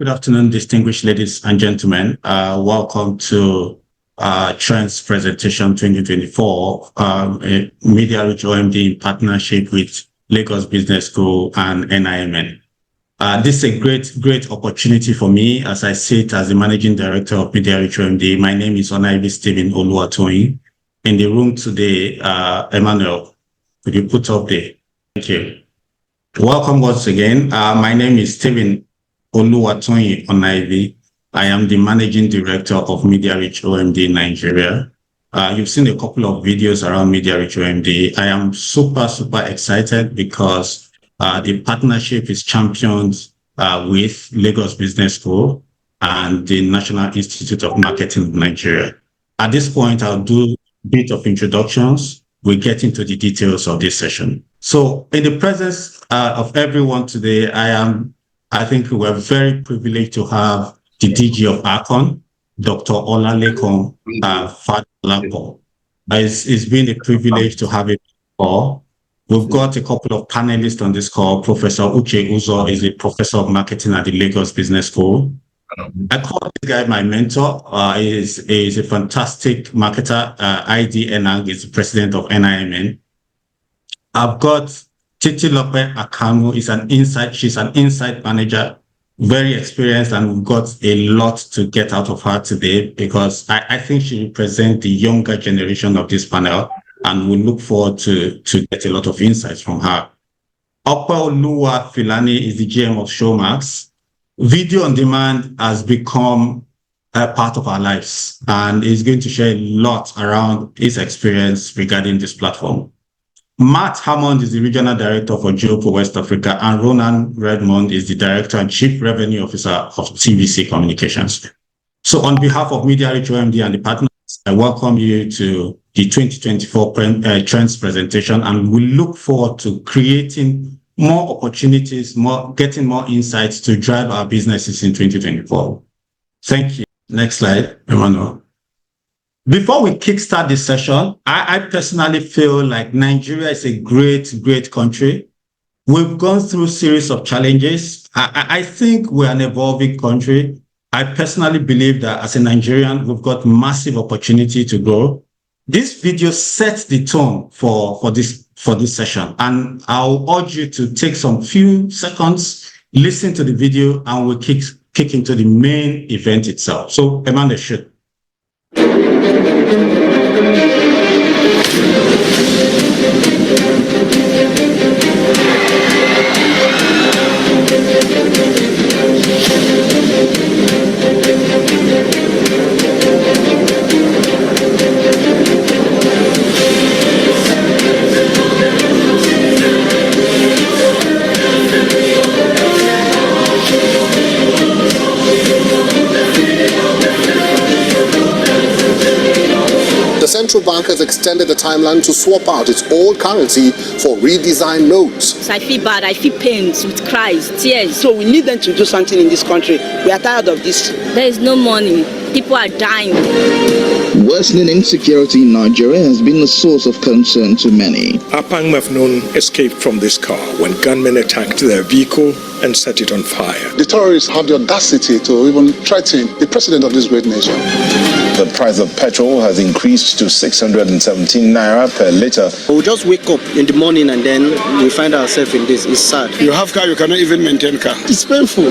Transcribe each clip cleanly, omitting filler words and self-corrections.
afternoon, distinguished ladies and gentlemen. Welcome to Trends Presentation 2024, Media Reach OMD in partnership with Lagos Business School and NIMN. This is a great opportunity for me as I sit as the Managing Director of Media Reach OMD. My name is Onaibi Stephen Oluwatoyin. In the room today, Emmanuel, could you put up there? Thank you. Welcome once again. My name is Stephen Oluwatoyin Onaibi. I am the Managing Director of Media Reach OMD Nigeria. You've seen a couple of videos around Media Reach OMD. I am super excited because the partnership is championed with Lagos Business School and the National Institute of Marketing of Nigeria. At this point, I'll do a bit of introductions. We'll get into the details of this session. So in the presence of everyone today, I think we're very privileged to have the DG of Akon, Dr. Olalekan Fadolapo. It's been a privilege to have it all. We've got a couple of panelists on this call. Professor Uche Uzo is a professor of marketing at the Lagos Business School. I call this guy my mentor. He is a fantastic marketer. ID Enang is the president of NIMN. I've got Titilope Akamu. She's an insight manager, very experienced, and we've got a lot to get out of her today because I think she represents the younger generation of this panel, and we look forward to get a lot of insights from her. Opeoluwa Filani is the GM of Showmax. Video on demand has become a part of our lives, and he's going to share a lot around his experience regarding this platform. Matt Hammond is the Regional Director for Geopo West Africa, and Ronan Redmond is the Director and Chief Revenue Officer of TVC Communications. So on behalf of Media Reach OMD and the partners, I welcome you to the 2024 Trends presentation, and we look forward to creating more opportunities, getting more insights to drive our businesses in 2024. Thank you. Next slide, Emmanuel. Before we kickstart this session, I personally feel like Nigeria is a great country. We've gone through a series of challenges. I think we're an evolving country. I personally believe that as a Nigerian, we've got massive opportunity to grow. This video sets the tone for this session, and I'll urge you to take some few seconds, listen to the video, and we'll kick into the main event itself. So, Emmanuel, should. The central bank has extended the timeline to swap out its old currency for redesigned notes. I feel bad, I feel pains with cries, tears. So we need them to do something in this country. We are tired of this. There is no money. People are dying. Worsening insecurity in Nigeria has been a source of concern to many. Apang Mafnoon escaped from this car when gunmen attacked their vehicle and set it on fire. The terrorists have the audacity to even threaten the president of this great nation. The price of petrol has increased to 617 naira per litre. We'll just wake up in the morning and then we find ourselves in this. It's sad. You have car, you cannot even maintain car. It's painful.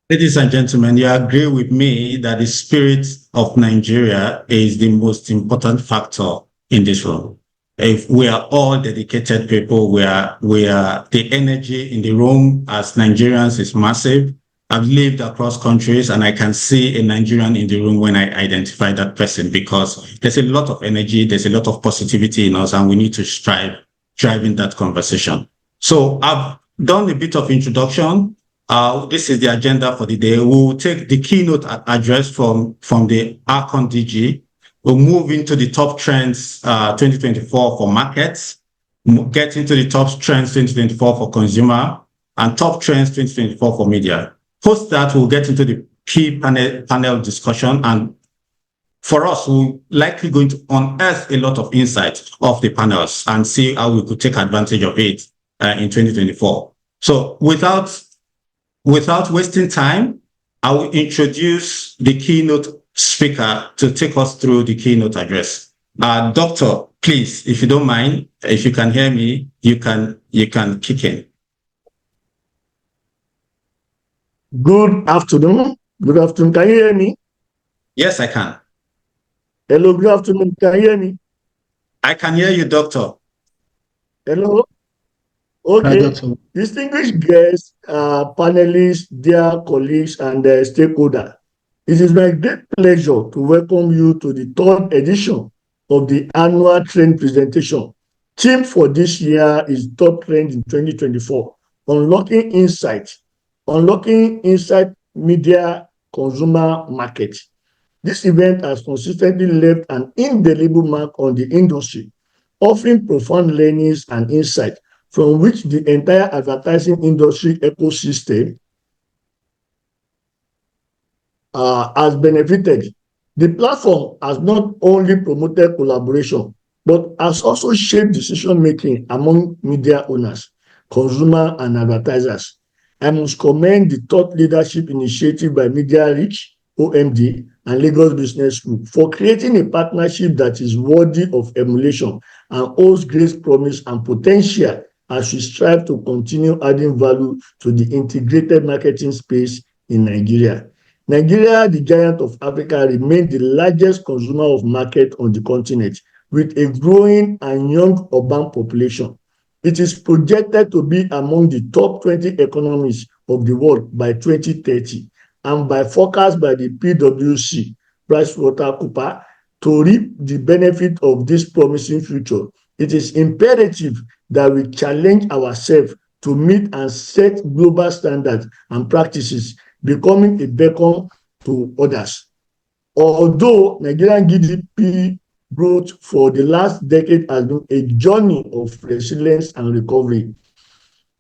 Ladies and gentlemen, you agree with me that the spirit of Nigeria is the most important factor in this room. If we are all dedicated people, we are the energy in the room as Nigerians is massive. I've lived across countries and I can see a Nigerian in the room when I identify that person because there's a lot of energy, there's a lot of positivity in us, and we need to strive driving that conversation. So I've done a bit of introduction. This is the agenda for the day. We will take the keynote address from the Akon DG. We'll move into the top trends 2024 for markets, get into the top trends 2024 for consumer, and top trends 2024 for media. Post that, we'll get into the key panel discussion, and for us, we're likely going to unearth a lot of insight of the panels and see how we could take advantage of it in 2024. So without wasting time, I will introduce the keynote speaker to take us through the keynote address. Doctor, please, if you don't mind, if you can hear me, you can kick in. Good afternoon. Good afternoon. Can you hear me? Yes, I can. Hello, good afternoon. Can you hear me? I can hear you, Doctor. Hello. Okay. Hi, Doctor. Distinguished guests, panelists, dear colleagues, and stakeholders, it is my great pleasure to welcome you to the third edition of the annual trend presentation. Theme for this year is Top Trend in 2024, Unlocking Insight Media Consumer Market. This event has consistently left an indelible mark on the industry, offering profound learnings and insight from which the entire advertising industry ecosystem has benefited. The platform has not only promoted collaboration, but has also shaped decision-making among media owners, consumers, and advertisers. I must commend the thought leadership initiative by Media Reach, OMD, and Lagos Business Group for creating a partnership that is worthy of emulation and holds great promise and potential as we strive to continue adding value to the integrated marketing space in Nigeria. Nigeria, the giant of Africa, remains the largest consumer of market on the continent, with a growing and young urban population. It is projected to be among the top 20 economies of the world by 2030, and by forecast by the PwC, PricewaterhouseCoopers, to reap the benefit of this promising future. It is imperative that we challenge ourselves to meet and set global standards and practices, becoming a beacon to others. Although Nigerian GDP growth for the last decade has been a journey of resilience and recovery,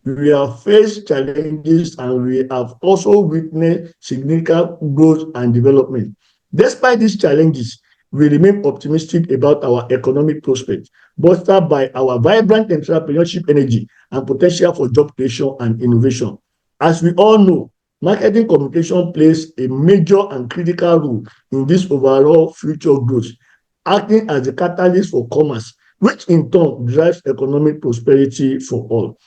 we have faced challenges and we have also witnessed significant growth and development. Despite these challenges, we remain optimistic about our economic prospects, bolstered by our vibrant entrepreneurship energy and potential for job creation and innovation. As we all know, marketing communication plays a major and critical role in this overall future growth, acting as a catalyst for commerce, which in turn drives economic prosperity for all.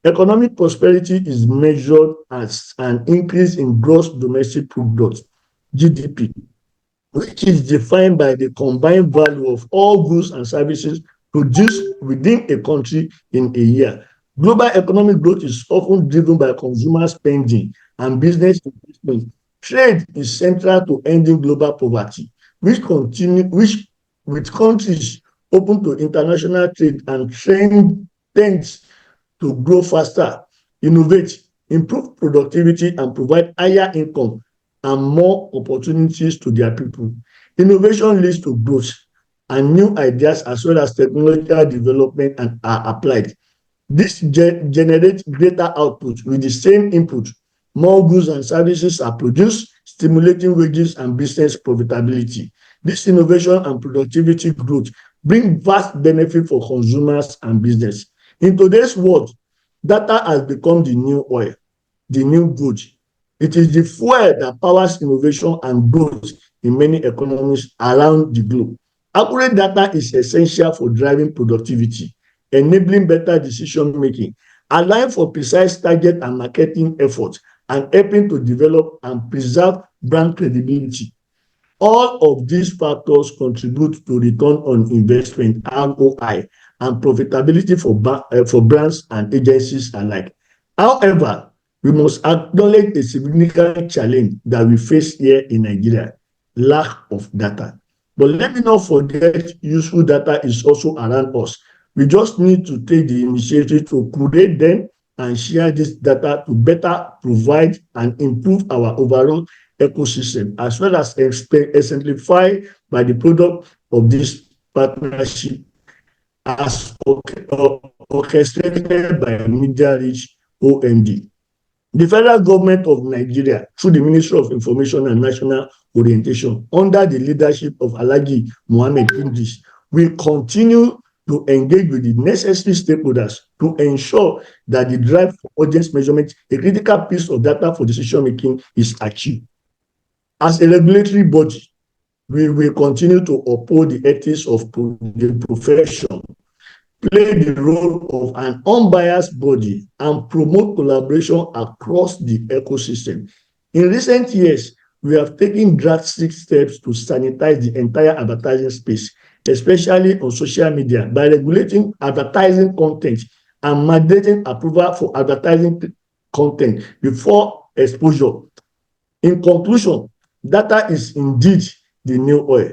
Economic prosperity is measured as an increase in gross domestic product, GDP, which is defined by the combined value of all goods and services produced within a country in a year. Global economic growth is often driven by consumer spending and business investment. Trade is central to ending global poverty, with countries open to international trade and tends to grow faster, innovate, improve productivity, and provide higher income and more opportunities to their people. Innovation leads to growth, and new ideas as well as technological development are applied. This generates greater output with the same input. More goods and services are produced, stimulating wages and business profitability. This innovation and productivity growth bring vast benefit for consumers and business. In today's world, data has become the new oil, the new good. It is the fuel that powers innovation and growth in many economies around the globe. Accurate data is essential for driving productivity, enabling better decision-making, allowing for precise target and marketing efforts, and helping to develop and preserve brand credibility. All of these factors contribute to return on investment, ROI, and profitability for brands and agencies alike. However, we must acknowledge a significant challenge that we face here in Nigeria: lack of data. But let me not forget, useful data is also around us. We just need to take the initiative to curate them and share this data to better provide and improve our overall ecosystem, as well as exemplified by the product of this partnership as orchestrated by Media Reach OMD. The federal government of Nigeria, through the Ministry of Information and National Orientation, under the leadership of Alhaji Mohammed Idris, will continue to engage with the necessary stakeholders to ensure that the drive for audience measurement, a critical piece of data for decision-making, is achieved. As a regulatory body, we will continue to uphold the ethics of the profession, play the role of an unbiased body, and promote collaboration across the ecosystem. In recent years, we have taken drastic steps to sanitize the entire advertising space, especially on social media, by regulating advertising content and mandating approval for advertising content before exposure. In conclusion, data is indeed the new oil,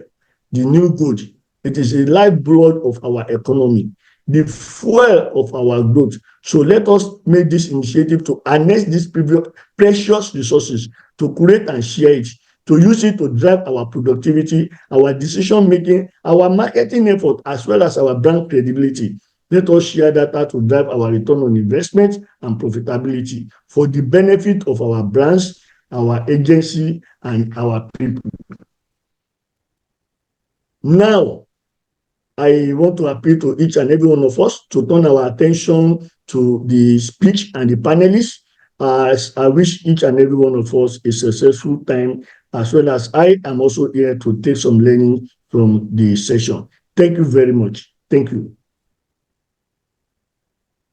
the new gold. It is a lifeblood of our economy, the fuel of our growth. So let us make this initiative to harness these precious resources, to create and share it, to use it to drive our productivity, our decision-making, our marketing effort, as well as our brand credibility. Let us share data to drive our return on investment and profitability for the benefit of our brands, our agency, and our people. Now, I want to appeal to each and every one of us to turn our attention to the speech and the panelists. As I wish each and every one of us a successful time, as well as I am also here to take some learning from the session. Thank you very much. Thank you.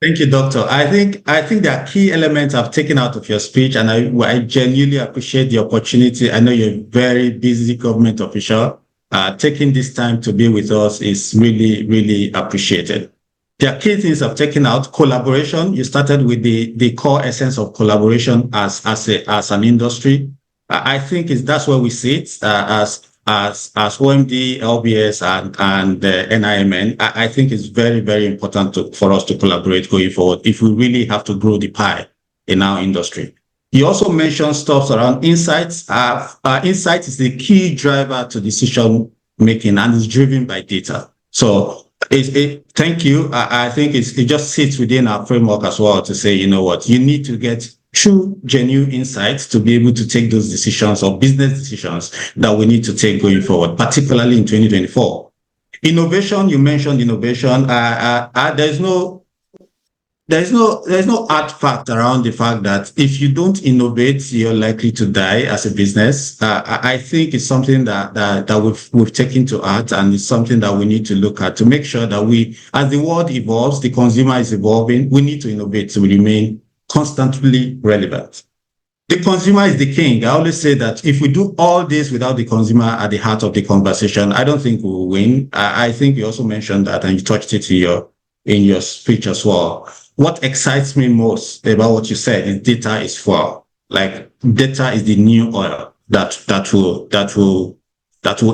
Thank you, Doctor. I think there are key elements I've taken out of your speech, and I genuinely appreciate the opportunity. I know you're a very busy government official. Taking this time to be with us is really, really appreciated. There are key things I've taken out. Collaboration. You started with the core essence of collaboration as an industry. I think that's where we sit as OMD, LBS, and NIMN. I think it's very, very important for us to collaborate going forward if we really have to grow the pie in our industry. You also mentioned stuff around insights. Insight is the key driver to decision making and is driven by data. So thank you. I think it just sits within our framework as well to say, you know what, you need to get true, genuine insights to be able to take those decisions or business decisions that we need to take going forward, particularly in 2024. Innovation, you mentioned innovation. There's no artifact around the fact that if you don't innovate, you're likely to die as a business. I think it's something that we've taken to heart, and it's something that we need to look at to make sure that as the world evolves, the consumer is evolving, we need to innovate to remain constantly relevant. The consumer is the king. I always say that if we do all this without the consumer at the heart of the conversation, I don't think we will win. I think you also mentioned that, and you touched it in your speech as well. What excites me most about what you said is data is fuel. Like, data is the new oil that will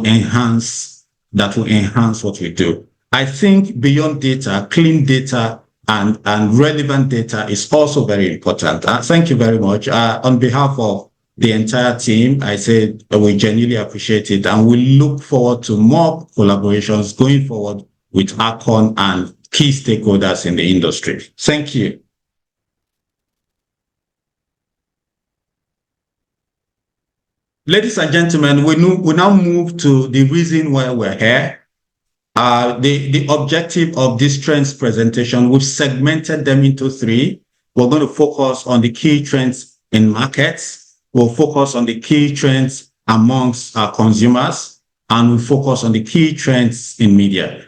enhance what we do. I think beyond data, clean data and relevant data is also very important. Thank you very much. On behalf of the entire team, I said we genuinely appreciate it, and we look forward to more collaborations going forward with ACON and key stakeholders in the industry. Thank you. Ladies and gentlemen, we now move to the reason why we're here. The objective of this trends presentation, we've segmented them into three. We're going to focus on the key trends in markets. We'll focus on the key trends amongst our consumers, and we'll focus on the key trends in media.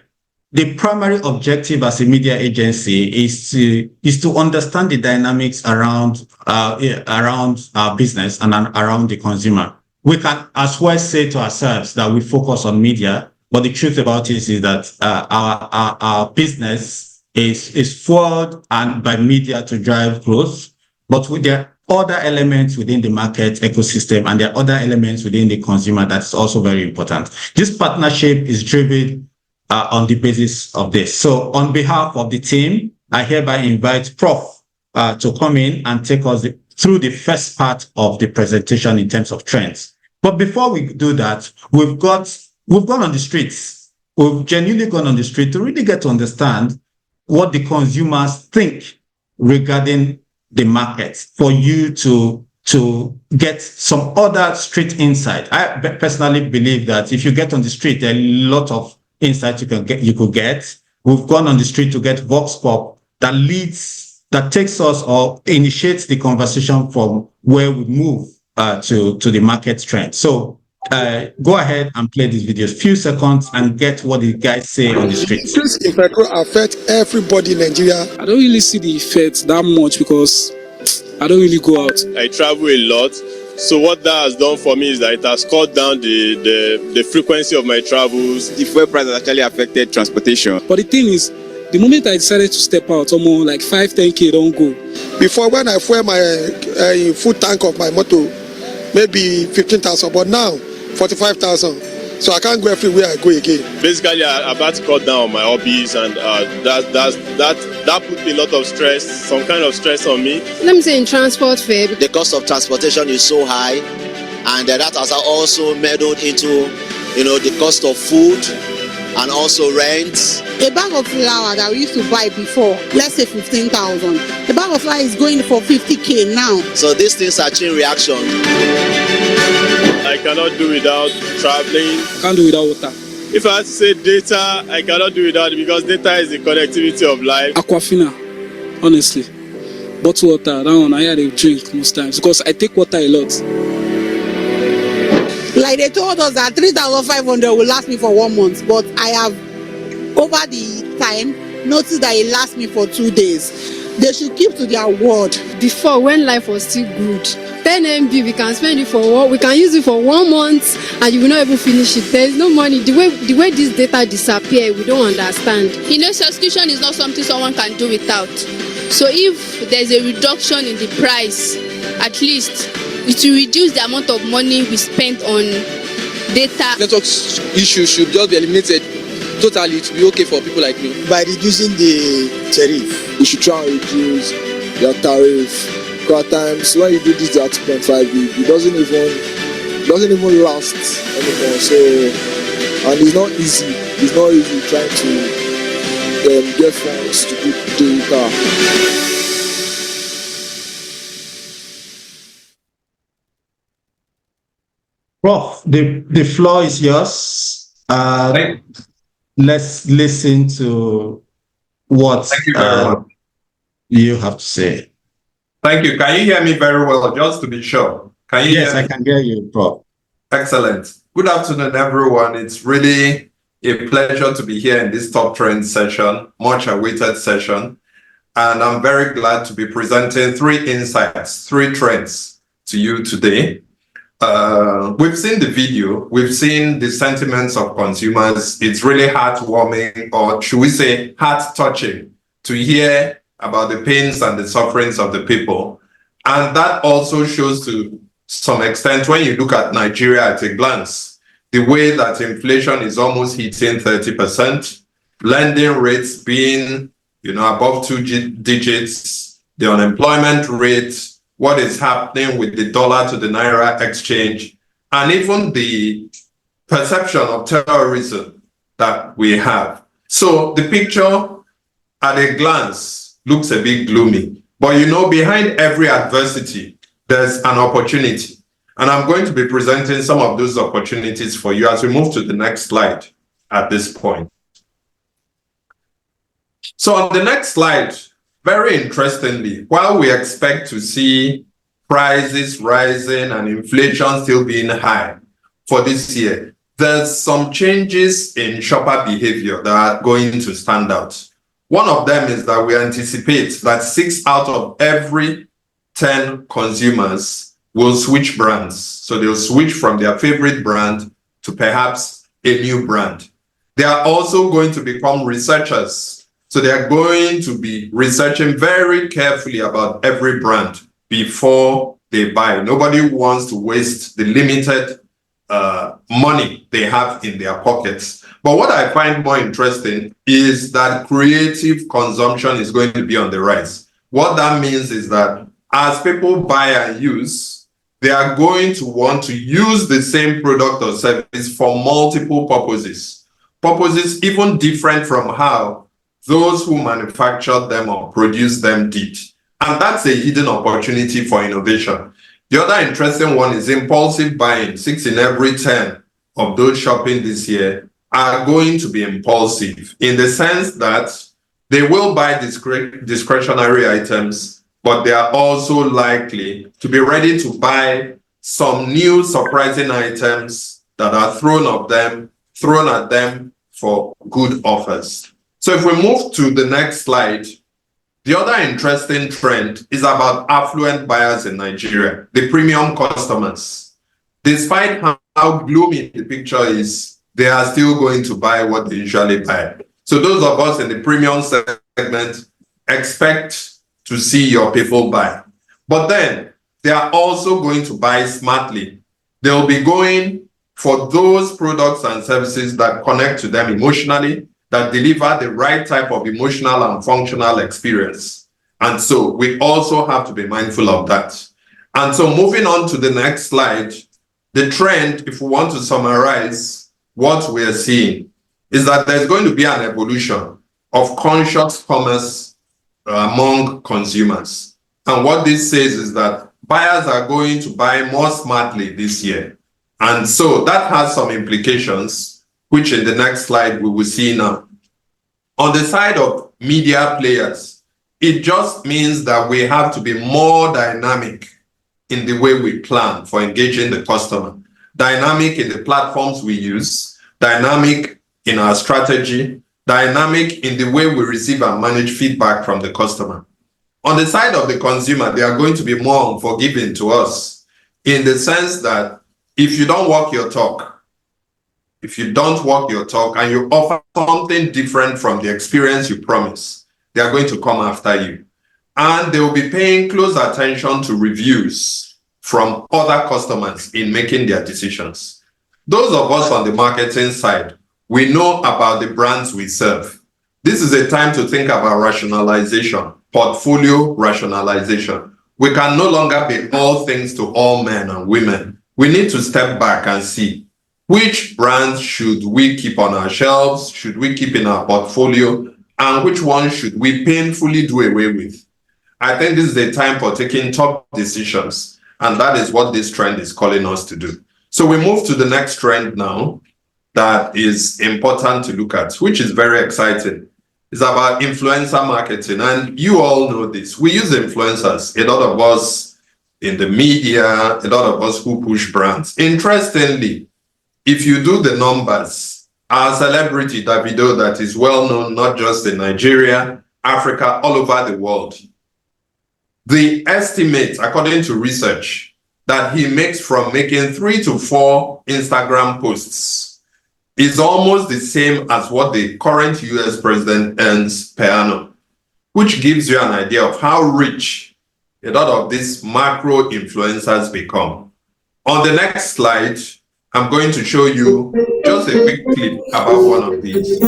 The primary objective as a media agency is to understand the dynamics around our business and around the consumer. We can as well say to ourselves that we focus on media, but the truth about it is that our business is fueled and by media to drive growth, but there are other elements within the market ecosystem, and there are other elements within the consumer that's also very important. This partnership is driven on the basis of this. So on behalf of the team, I hereby invite Prof to come in and take us through the first part of the presentation in terms of trends. But before we do that, we've gone on the streets. We've genuinely gone on the street to really get to understand what the consumers think regarding the market, for you to get some other street insight. I personally believe that if you get on the street, there are a lot of insight you could get. We've gone on the street to get Vox Pop that takes us or initiates the conversation from where we move to the market trend. So go ahead and play these videos, few seconds, and get what the guys say on the streets. Increase in petrol affect everybody in Nigeria. I don't really see the effects that much because I don't really go out. I travel a lot. So what that has done for me is that it has cut down the frequency of my travels. The fuel price has actually affected transportation. But the thing is, the moment I decided to step out, almost like 5-10K don't go. Before, when I fuel my full tank of my motor, maybe 15,000, but now 45,000. So I can't go everywhere I go again. Basically, I've had to cut down on my hobbies, and that put a lot of stress, some kind of stress on me. Let me say in transport fare. The cost of transportation is so high, and that has also meddled into, the cost of food and also rent. A bag of flour that we used to buy before, let's say 15,000. The bag of flour is going for 50K now. So these things are chain reaction. I cannot do without traveling. I can't do without water. If I had to say data, I cannot do without it, because data is the connectivity of life. Aquafina, honestly. Bottled water, that one I had a drink most times because I take water a lot. Like they told us that 3,500 will last me for 1 month, but I have, over the time, noticed that it lasts me for 2 days. They should keep to their word. Before, when life was still good, 10 MB, we can spend it for we can use it for 1 month and you will not even finish it. There is no money. The way this data disappear, we don't understand. Subscription is not something someone can do without. So if there's a reduction in the price, at least it will reduce the amount of money we spend on data. Network issues should just be eliminated. Totally, it will be okay for people like me. By reducing the tariff, you should try and reduce your tariff. Because at times when you do this at 2.5, it doesn't even last anymore. So, and it's not easy. It's not easy trying to get funds to do data. Prof, the floor is yours. Let's listen to what you have to say. Thank you. Can you hear me very well, just to be sure? Can you Yes, hear me? I can hear you, Prof. Excellent. Good afternoon, everyone. It's really a pleasure to be here in this Top Trends session, much awaited session. And I'm very glad to be presenting 3 insights, 3 trends to you today. We've seen the video, we've seen the sentiments of consumers. It's really heartwarming, or should we say heart-touching, to hear about the pains and the sufferings of the people. And that also shows to some extent, when you look at Nigeria at a glance, the way that inflation is almost hitting 30%, lending rates being, above 2 digits, the unemployment rate, what is happening with the dollar to the naira exchange, and even the perception of terrorism that we have. So the picture at a glance looks a bit gloomy, but behind every adversity, there's an opportunity. And I'm going to be presenting some of those opportunities for you as we move to the next slide at this point. So on the next slide, very interestingly, while we expect to see prices rising and inflation still being high for this year, there's some changes in shopper behavior that are going to stand out. One of them is that we anticipate that 6 out of every 10 consumers will switch brands. So they'll switch from their favorite brand to perhaps a new brand. They are also going to become researchers. So they are going to be researching very carefully about every brand before they buy. Nobody wants to waste the limited money they have in their pockets. But what I find more interesting is that creative consumption is going to be on the rise. What that means is that as people buy and use, they are going to want to use the same product or service for multiple purposes. Purposes even different from how those who manufactured them or produced them did. And that's a hidden opportunity for innovation. The other interesting one is impulsive buying. 6 in every 10 of those shopping this year are going to be impulsive in the sense that they will buy discretionary items, but they are also likely to be ready to buy some new surprising items that are thrown at them for good offers. So if we move to the next slide, the other interesting trend is about affluent buyers in Nigeria, the premium customers. Despite how gloomy the picture is, they are still going to buy what they usually buy. So those of us in the premium segment expect to see your people buy. But then they are also going to buy smartly. They'll be going for those products and services that connect to them emotionally, that deliver the right type of emotional and functional experience. And so we also have to be mindful of that. And so moving on to the next slide, the trend, if we want to summarize what we're seeing, is that there's going to be an evolution of conscious commerce among consumers. And what this says is that buyers are going to buy more smartly this year. And so that has some implications, which in the next slide we will see now. On the side of media players, it just means that we have to be more dynamic in the way we plan for engaging the customer, dynamic in the platforms we use, dynamic in our strategy, dynamic in the way we receive and manage feedback from the customer. On the side of the consumer, they are going to be more unforgiving to us in the sense that if you don't walk your talk, and you offer something different from the experience you promise, they are going to come after you. And they will be paying close attention to reviews from other customers in making their decisions. Those of us on the marketing side, we know about the brands we serve. This is a time to think about rationalization, portfolio rationalization. We can no longer be all things to all men and women. We need to step back and see which brands should we keep on our shelves, should we keep in our portfolio, and which ones should we painfully do away with. I think this is a time for taking tough decisions, and that is what this trend is calling us to do. So we move to the next trend now that is important to look at, which is very exciting. It's about influencer marketing, and you all know this. We use influencers, a lot of us in the media, a lot of us who push brands. Interestingly, if you do the numbers, our celebrity Davido, that is well known not just in Nigeria, Africa, all over the world, the estimate, according to research, that he makes from making 3 to 4 Instagram posts is almost the same as what the current US president earns per annum, which gives you an idea of how rich a lot of these macro influencers become. On the next slide, I'm going to show you just a quick clip about one of these.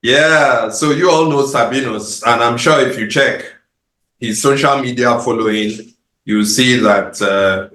Yeah, so you all know Sabinus, and I'm sure if you check his social media following, you'll see that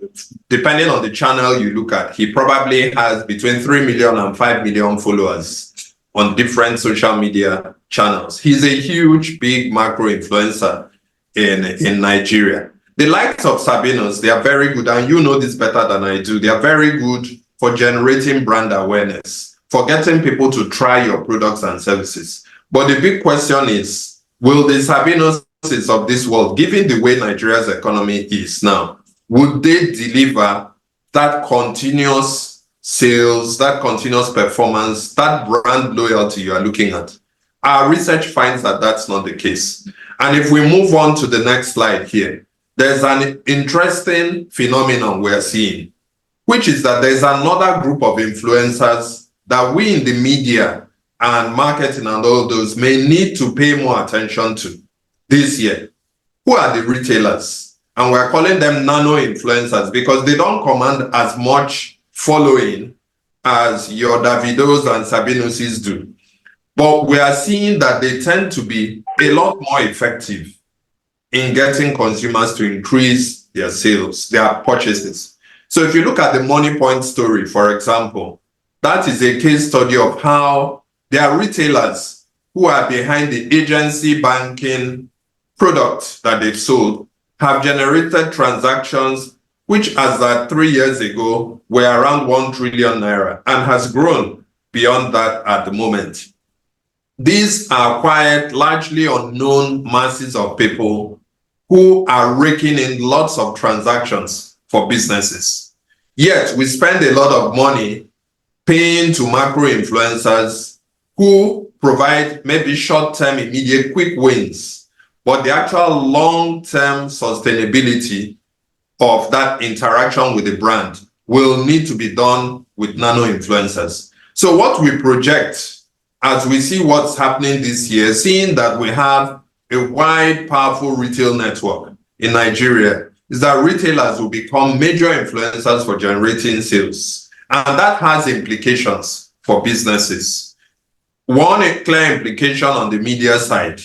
depending on the channel you look at, he probably has between 3 million and 5 million followers on different social media channels. He's a huge, big macro influencer in Nigeria. The likes of Sabinus, they are very good, and you know this better than I do. They are very good for generating brand awareness, for getting people to try your products and services. But the big question is, will the Sabinos of this world, given the way Nigeria's economy is now, would they deliver that continuous sales, that continuous performance, that brand loyalty you are looking at? Our research finds that that's not the case. And if we move on to the next slide here, there's an interesting phenomenon we're seeing, which is that there's another group of influencers that we in the media and marketing and all those may need to pay more attention to this year. Who are the retailers? And we're calling them nano influencers because they don't command as much following as your Davidos and Sabinos do. But we are seeing that they tend to be a lot more effective in getting consumers to increase their sales, their purchases. So if you look at the Money Point story, for example, that is a case study of how there are retailers who are behind the agency banking product that they've sold have generated transactions which, as at 3 years ago, were around 1 trillion naira and has grown beyond that at the moment. These are quiet, largely unknown masses of people who are raking in lots of transactions for businesses. Yet we spend a lot of money paying to macro influencers who provide maybe short-term, immediate, quick wins, but the actual long-term sustainability of that interaction with the brand will need to be done with nano influencers. So what we project as we see what's happening this year, seeing that we have a wide, powerful retail network in Nigeria, is that retailers will become major influencers for generating sales. And that has implications for businesses. One clear implication on the media side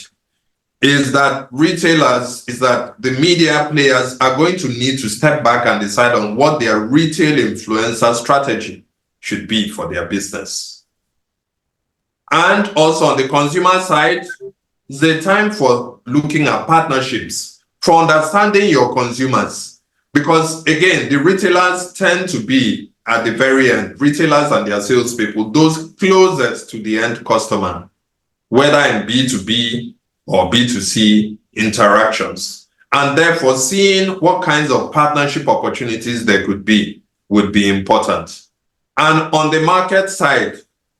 is that the media players are going to need to step back and decide on what their retail influencer strategy should be for their business. And also on the consumer side, it's a time for looking at partnerships, for understanding your consumers. Because again, the retailers tend to be at the very end, retailers and their salespeople, those closest to the end customer, whether in B2B or B2C interactions. And therefore, seeing what kinds of partnership opportunities there could be would be important. And on the market side,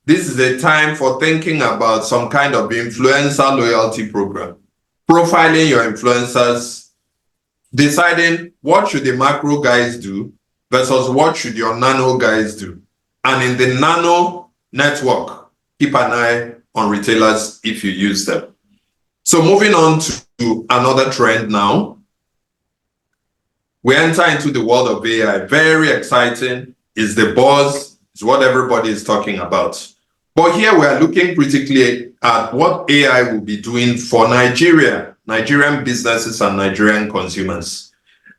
this is a time for thinking about some kind of influencer loyalty program, profiling your influencers, deciding what should the macro guys do versus what should your nano guys do. And in the nano network, keep an eye on retailers if you use them. So moving on to another trend now, we enter into the world of AI. Very exciting, is the buzz, is what everybody is talking about. But here we are looking critically at what AI will be doing for Nigerian businesses and Nigerian consumers.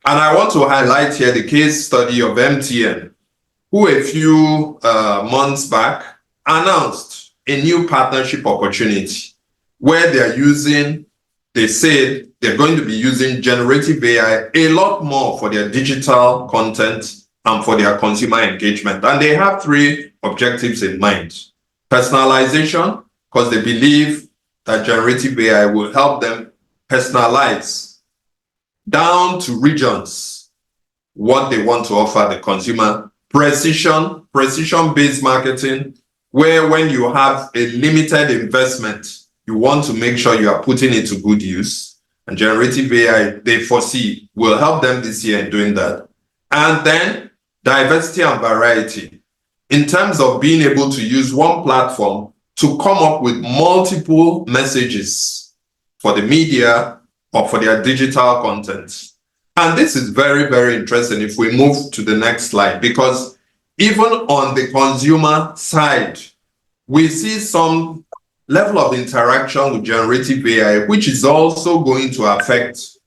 And I want to highlight here the case study of MTN, who a few months back announced a new partnership opportunity where they said they're going to be using generative AI a lot more for their digital content and for their consumer engagement. And they have 3 objectives in mind. Personalization, because they believe that generative AI will help them personalize down to regions what they want to offer the consumer. Precision-based marketing, where when you have a limited investment, you want to make sure you are putting it to good use. And generative AI, they foresee, will help them this year in doing that. And then diversity and variety, in terms of being able to use one platform to come up with multiple messages for the media or for their digital content. And this is very, very interesting if we move to the next slide, because even on the consumer side, we see some level of interaction with generative AI, which is also going to affect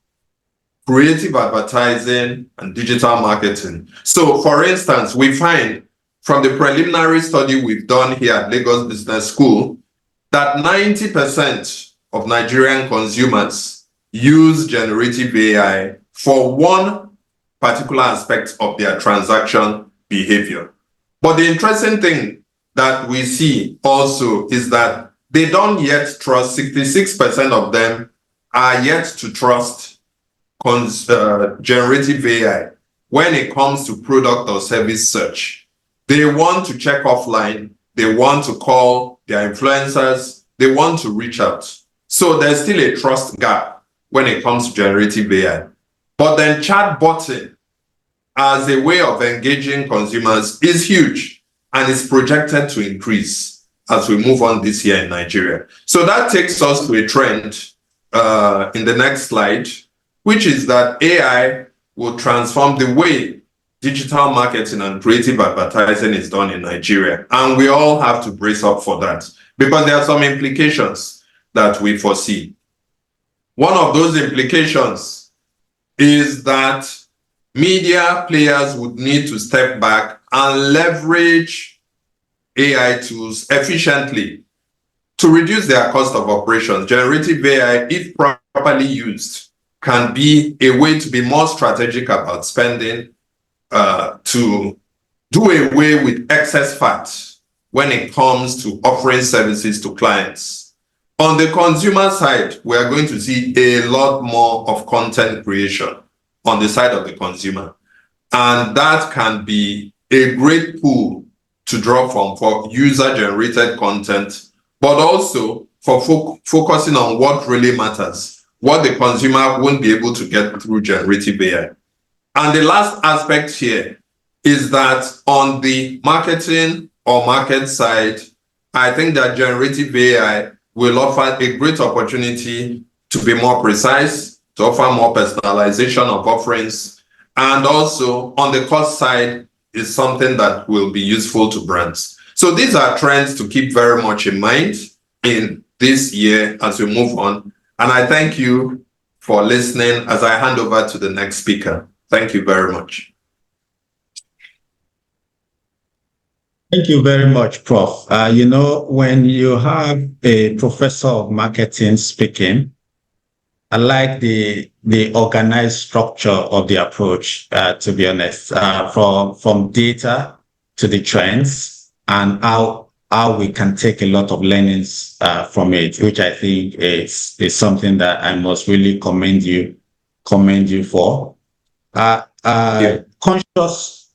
creative advertising and digital marketing. So for instance, we find from the preliminary study we've done here at Lagos Business School that 90% of Nigerian consumers use generative AI for one particular aspect of their transaction behavior. But the interesting thing that we see also is that they don't yet trust, 66% of them are yet to trust generative AI when it comes to product or service search. They want to check offline, they want to call their influencers, they want to reach out. So there's still a trust gap when it comes to generative AI. But then chatbotting as a way of engaging consumers is huge and is projected to increase as we move on this year in Nigeria. So that takes us to a trend in the next slide, which is that AI will transform the way digital marketing and creative advertising is done in Nigeria. And we all have to brace up for that because there are some implications that we foresee. One of those implications is that media players would need to step back and leverage AI tools efficiently to reduce their cost of operations. Generative AI, if properly used, can be a way to be more strategic about spending, to do away with excess fat when it comes to offering services to clients. On the consumer side, we are going to see a lot more of content creation on the side of the consumer. And that can be a great pool to draw from for user-generated content, but also for focusing on what really matters, what the consumer won't be able to get through generative AI. And the last aspect here is that on the marketing or market side, I think that generative AI will offer a great opportunity to be more precise, to offer more personalization of offerings, and also on the cost side is something that will be useful to brands. So these are trends to keep very much in mind in this year as we move on. And I thank you for listening as I hand over to the next speaker. Thank you very much. Thank you very much, Prof. When you have a professor of marketing speaking, I like the organized structure of the approach, to be honest, from data to the trends and how we can take a lot of learnings from it, which I think is something that I must really commend you for. Conscious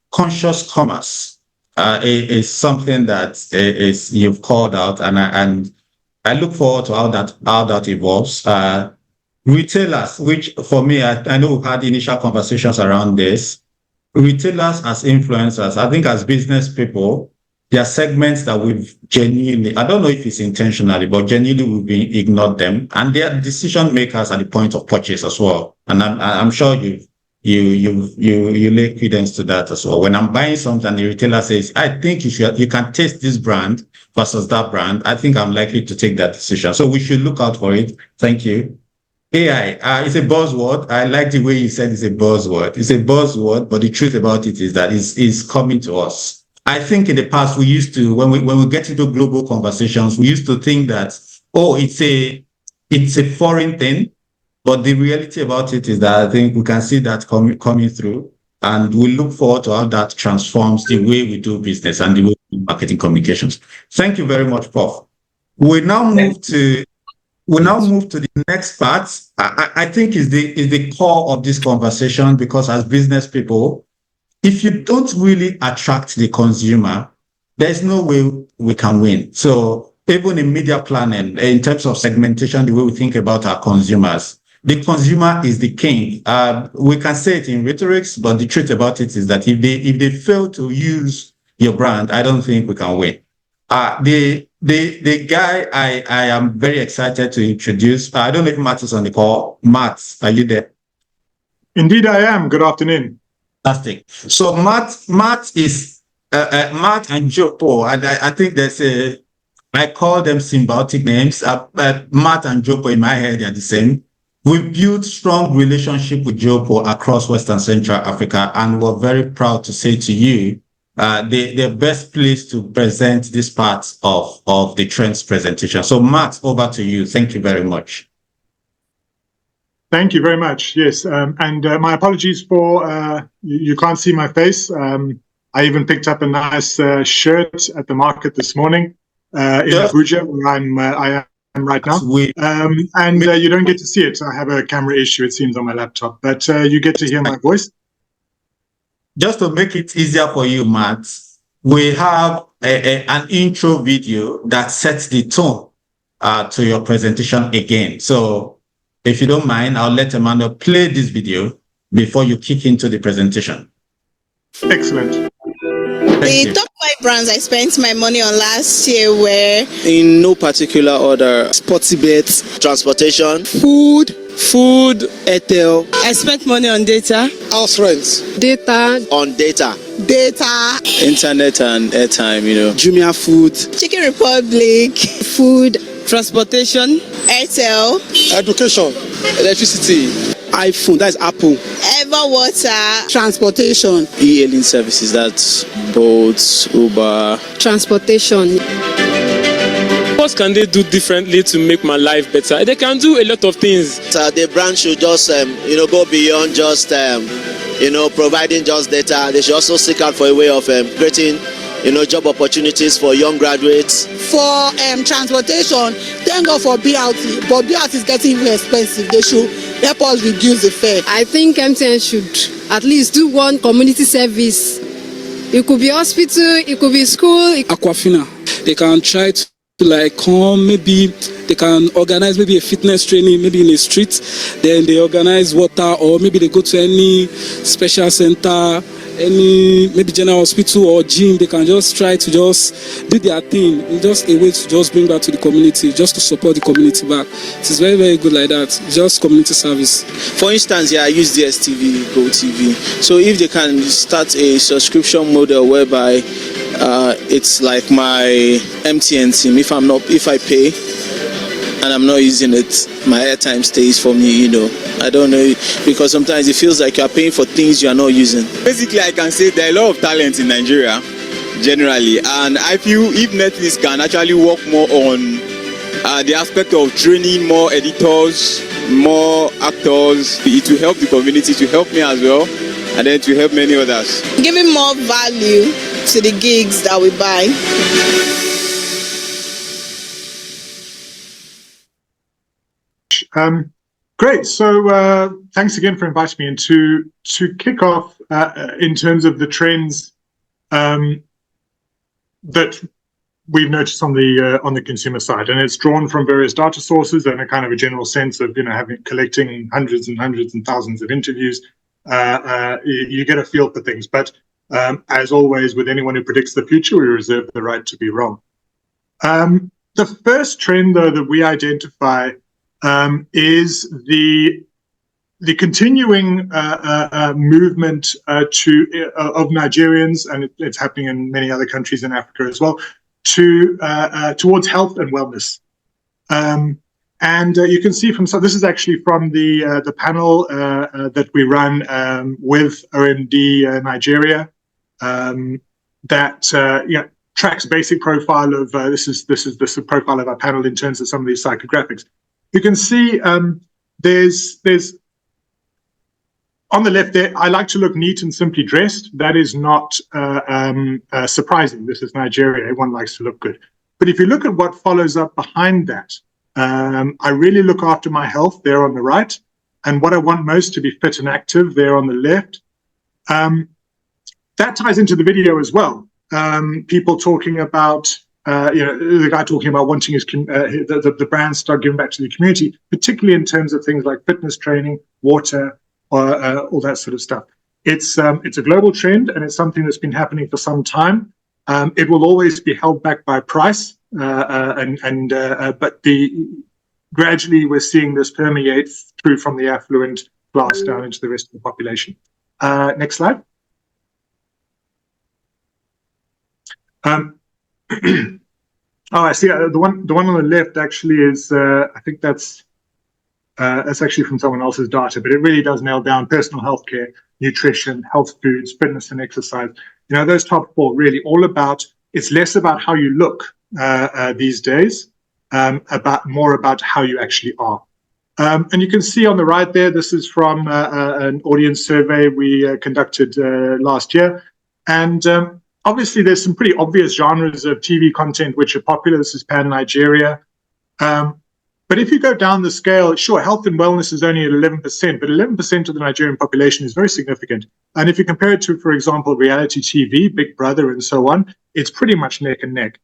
commerce is something that you've called out, and I look forward to how that evolves. Retailers, which for me, I know we've had initial conversations around this. Retailers as influencers, I think as business people, there are segments that we've genuinely, I don't know if it's intentionally, but genuinely we've been ignored them, and they are decision makers at the point of purchase as well. And I'm sure you lay credence to that as well. When I'm buying something, the retailer says, I think you can taste this brand versus that brand, I think I'm likely to take that decision. So we should look out for it. Thank you. AI is a buzzword. I like the way you said it's a buzzword. It's a buzzword, but the truth about it is that it's coming to us. I think in the past we used to, when we get into global conversations, we used to think that, it's a foreign thing. But the reality about it is that I think we can see that coming through, and we look forward to how that transforms the way we do business and the way we do marketing communications. Thank you very much, Prof. We now move to the next part. I think is the core of this conversation, because as business people, if you don't really attract the consumer, there's no way we can win. So even in media planning, in terms of segmentation, the way we think about our consumers, the consumer is the king. We can say it in rhetorics, but the truth about it is that if they fail to use your brand, I don't think we can win. The guy I am very excited to introduce, I don't know if Matt is on the call. Matt, are you there? Indeed, I am. Good afternoon. Fantastic. So Matt is Matt and Jopo, and I think I call them symbiotic names. Matt and Jopo in my head are the same. We built strong relationship with Jopo across West and Central Africa, and we're very proud to say to you, the best place to present this part of the trends presentation. So Matt, over to you. Thank you very much. Thank you very much. Yes, and my apologies for you can't see my face. I even picked up a nice shirt at the market this morning in Abuja, where I am right now. And you don't get to see it. I have a camera issue, it seems, on my laptop, but you get to hear my voice. Just to make it easier for you, Matt, we have an intro video that sets the tone to your presentation again. So if you don't mind, I'll let Emmanuel play this video before you kick into the presentation. Excellent. The top 5 brands I spent my money on last year were, in no particular order, Sportsybet, transportation, food, Airtel. I spent money on data, house rents, Data, on data, internet and airtime, Jumia Food, Chicken Republic, food, transportation, Airtel, education, electricity, iPhone, that's Apple, Everwater, transportation, e-hailing services, that's Bolt, Uber, transportation. What can they do differently to make my life better? They can do a lot of things. So the brand should just, go beyond just, providing just data. They should also seek out for a way of creating, job opportunities for young graduates. for transportation. Thank God for BRT, but BRT is getting very expensive. They should help us reduce the fare. I think MTN should at least do one community service. It could be hospital, it could be school. Aquafina, they can try to come, maybe they can organize maybe a fitness training, maybe in a street, then they organize water, or maybe they go to any special center, any maybe general hospital or gym. They can just try to just do their thing in just a way to just bring back to the community, just to support the community back. It is very, very good like that, just community service. For instance, I use DSTV, GoTV. So if they can start a subscription model whereby it's like my MTN SIM. If I pay and I'm not using it, my airtime stays for me, I don't know, because sometimes it feels like you're paying for things you are not using. Basically, I can say there are a lot of talent in Nigeria, generally, and I feel if Netflix can actually work more on the aspect of training more editors, more actors, it will help the community, it will help me as well, and then to help many others. Giving more value to the gigs that we buy. Great. So thanks again for inviting me. And to kick off in terms of the trends that we've noticed on the consumer side, and it's drawn from various data sources and a kind of a general sense of collecting hundreds and hundreds and thousands of interviews. You get a feel for things. But as always, with anyone who predicts the future, we reserve the right to be wrong. The first trend, though, that we identify is the continuing movement of Nigerians, and it's happening in many other countries in Africa as well, towards health and wellness. And you can see from this is actually from the panel that we run with OMD Nigeria that tracks basic profile of this is the profile of our panel in terms of some of these psychographics. You can see there's on the left there, I like to look neat and simply dressed. That is not surprising. This is Nigeria. Everyone likes to look good. But if you look at what follows up behind that, I really look after my health there on the right. And what I want most to be fit and active there on the left. That ties into the video as well. People talking about the guy talking about wanting his the brands start giving back to the community, particularly in terms of things like fitness training, water, all that sort of stuff. It's a global trend, and it's something that's been happening for some time. It will always be held back by price, but gradually we're seeing this permeate through from the affluent class down into the rest of the population. Next slide. I see. The one on the left actually is. I think that's actually from someone else's data, but it really does nail down personal health care, nutrition, health foods, fitness and exercise. Those top four really all about. It's less about how you look these days, more about how you actually are. And you can see on the right there. This is from an audience survey we conducted last year. And obviously, there's some pretty obvious genres of TV content which are popular. This is pan-Nigeria. But if you go down the scale, sure, health and wellness is only at 11%, but 11% of the Nigerian population is very significant. And if you compare it to, for example, reality TV, Big Brother, and so on, it's pretty much neck and neck,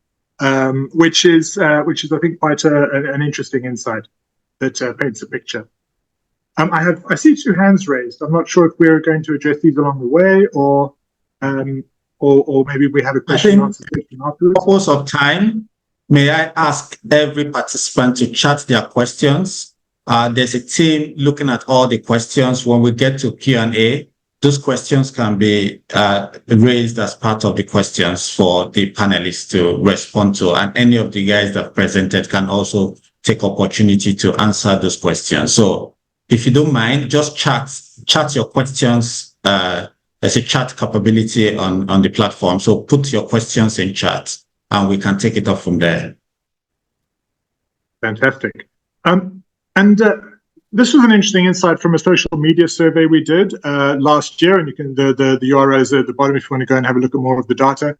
which is, I think, quite an interesting insight that paints a picture. I see two hands raised. I'm not sure if we're going to address these along the way, or maybe we have a question answer afterwards. Purpose of time. May I ask every participant to chat their questions? There's a team looking at all the questions. When we get to Q&A, those questions can be raised as part of the questions for the panelists to respond to. And any of the guys that presented can also take opportunity to answer those questions. So if you don't mind, just chat your questions. There's a chat capability on the platform. So put your questions in chat, and we can take it up from there. Fantastic. This was an interesting insight from a social media survey we did last year, and you can the URL is at the bottom if you want to go and have a look at more of the data.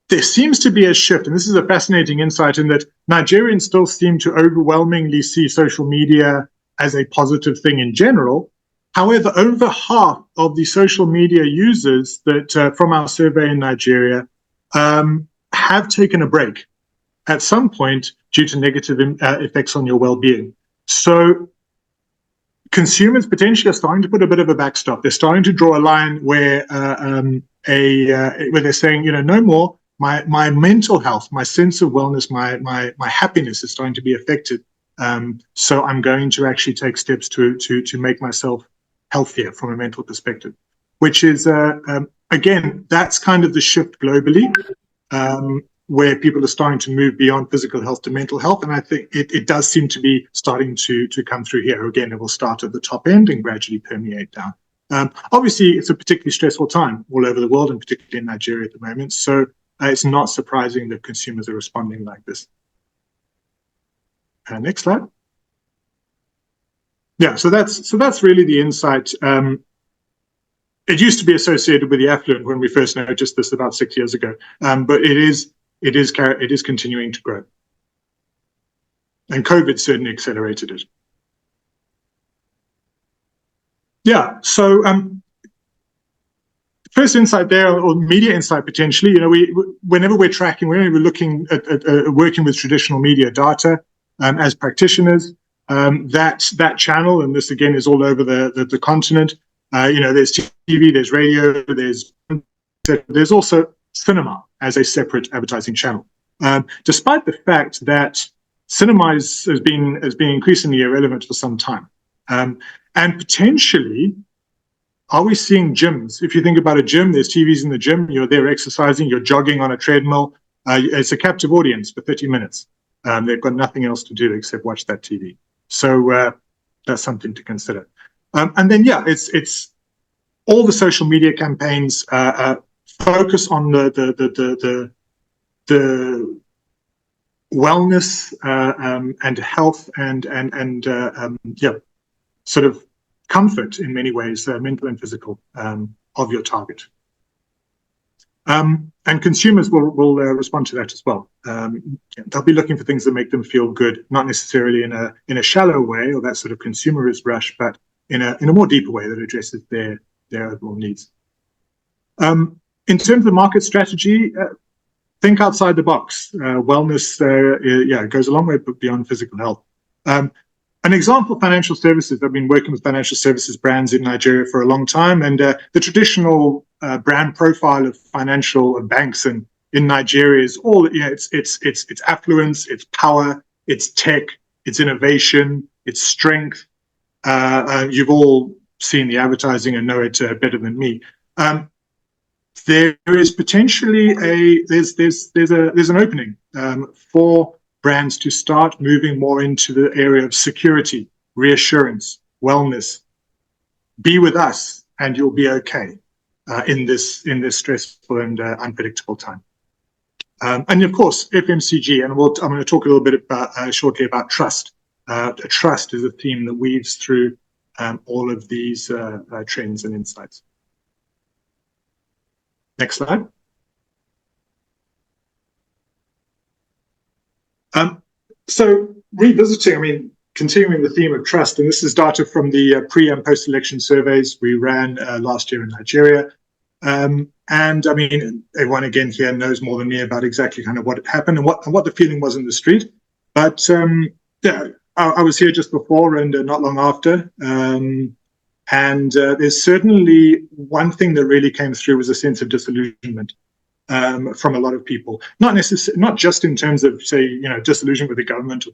There seems to be a shift, and this is a fascinating insight, in that Nigerians still seem to overwhelmingly see social media as a positive thing in general. However, over half of the social media users that from our survey in Nigeria have taken a break at some point due to negative effects on your well-being. So consumers potentially are starting to put a bit of a backstop. They're starting to draw a line where they're saying, no more. My mental health, my sense of wellness, my happiness is starting to be affected. So I'm going to actually take steps to make myself healthier from a mental perspective, which is, again, that's kind of the shift globally, where people are starting to move beyond physical health to mental health. And I think it does seem to be starting to come through here. Again, it will start at the top end and gradually permeate down. Obviously, it's a particularly stressful time all over the world, and particularly in Nigeria at the moment. So it's not surprising that consumers are responding like this. Next slide. Yeah, so that's really the insight. It used to be associated with the affluent when we first noticed this about 6 years ago, but it is continuing to grow, and COVID certainly accelerated it. Yeah, so first insight there, or media insight potentially. Whenever we're tracking, whenever we're looking at working with traditional media data as practitioners. That channel, and this again is all over the continent. There's TV, there's radio, there's also cinema as a separate advertising channel. Despite the fact that cinema has been increasingly irrelevant for some time, and potentially, are we seeing gyms? If you think about a gym, there's TVs in the gym. You're there exercising, you're jogging on a treadmill. It's a captive audience for 30 minutes. They've got nothing else to do except watch that TV. So that's something to consider. And then, it's all the social media campaigns focus on the wellness and health and sort of comfort in many ways, mental and physical, of your target. And consumers will respond to that as well. They'll be looking for things that make them feel good, not necessarily in a shallow way or that sort of consumerist rush, but in a more deeper way that addresses their overall needs. In terms of market strategy, think outside the box. Wellness, goes a long way beyond physical health. An example, financial services. I've been working with financial services brands in Nigeria for a long time, and the traditional brand profile of financial banks in Nigeria is all, it's affluence, it's power, it's tech, it's innovation, it's strength. You've all seen the advertising and know it better than me. There is potentially there's an opening for brands to start moving more into the area of security, reassurance, wellness. Be with us, and you'll be okay in this stressful and unpredictable time. And of course, FMCG, and I'm going to talk a little bit about shortly about trust. Trust is a theme that weaves through all of these trends and insights. Next slide. So revisiting, continuing the theme of trust, and this is data from the pre and post-election surveys we ran last year in Nigeria. And everyone again here knows more than me about exactly kind of what happened and what the feeling was in the street. But I was here just before and not long after. And there's certainly one thing that really came through was a sense of disillusionment from a lot of people. Not just in terms of, say, disillusionment with the government,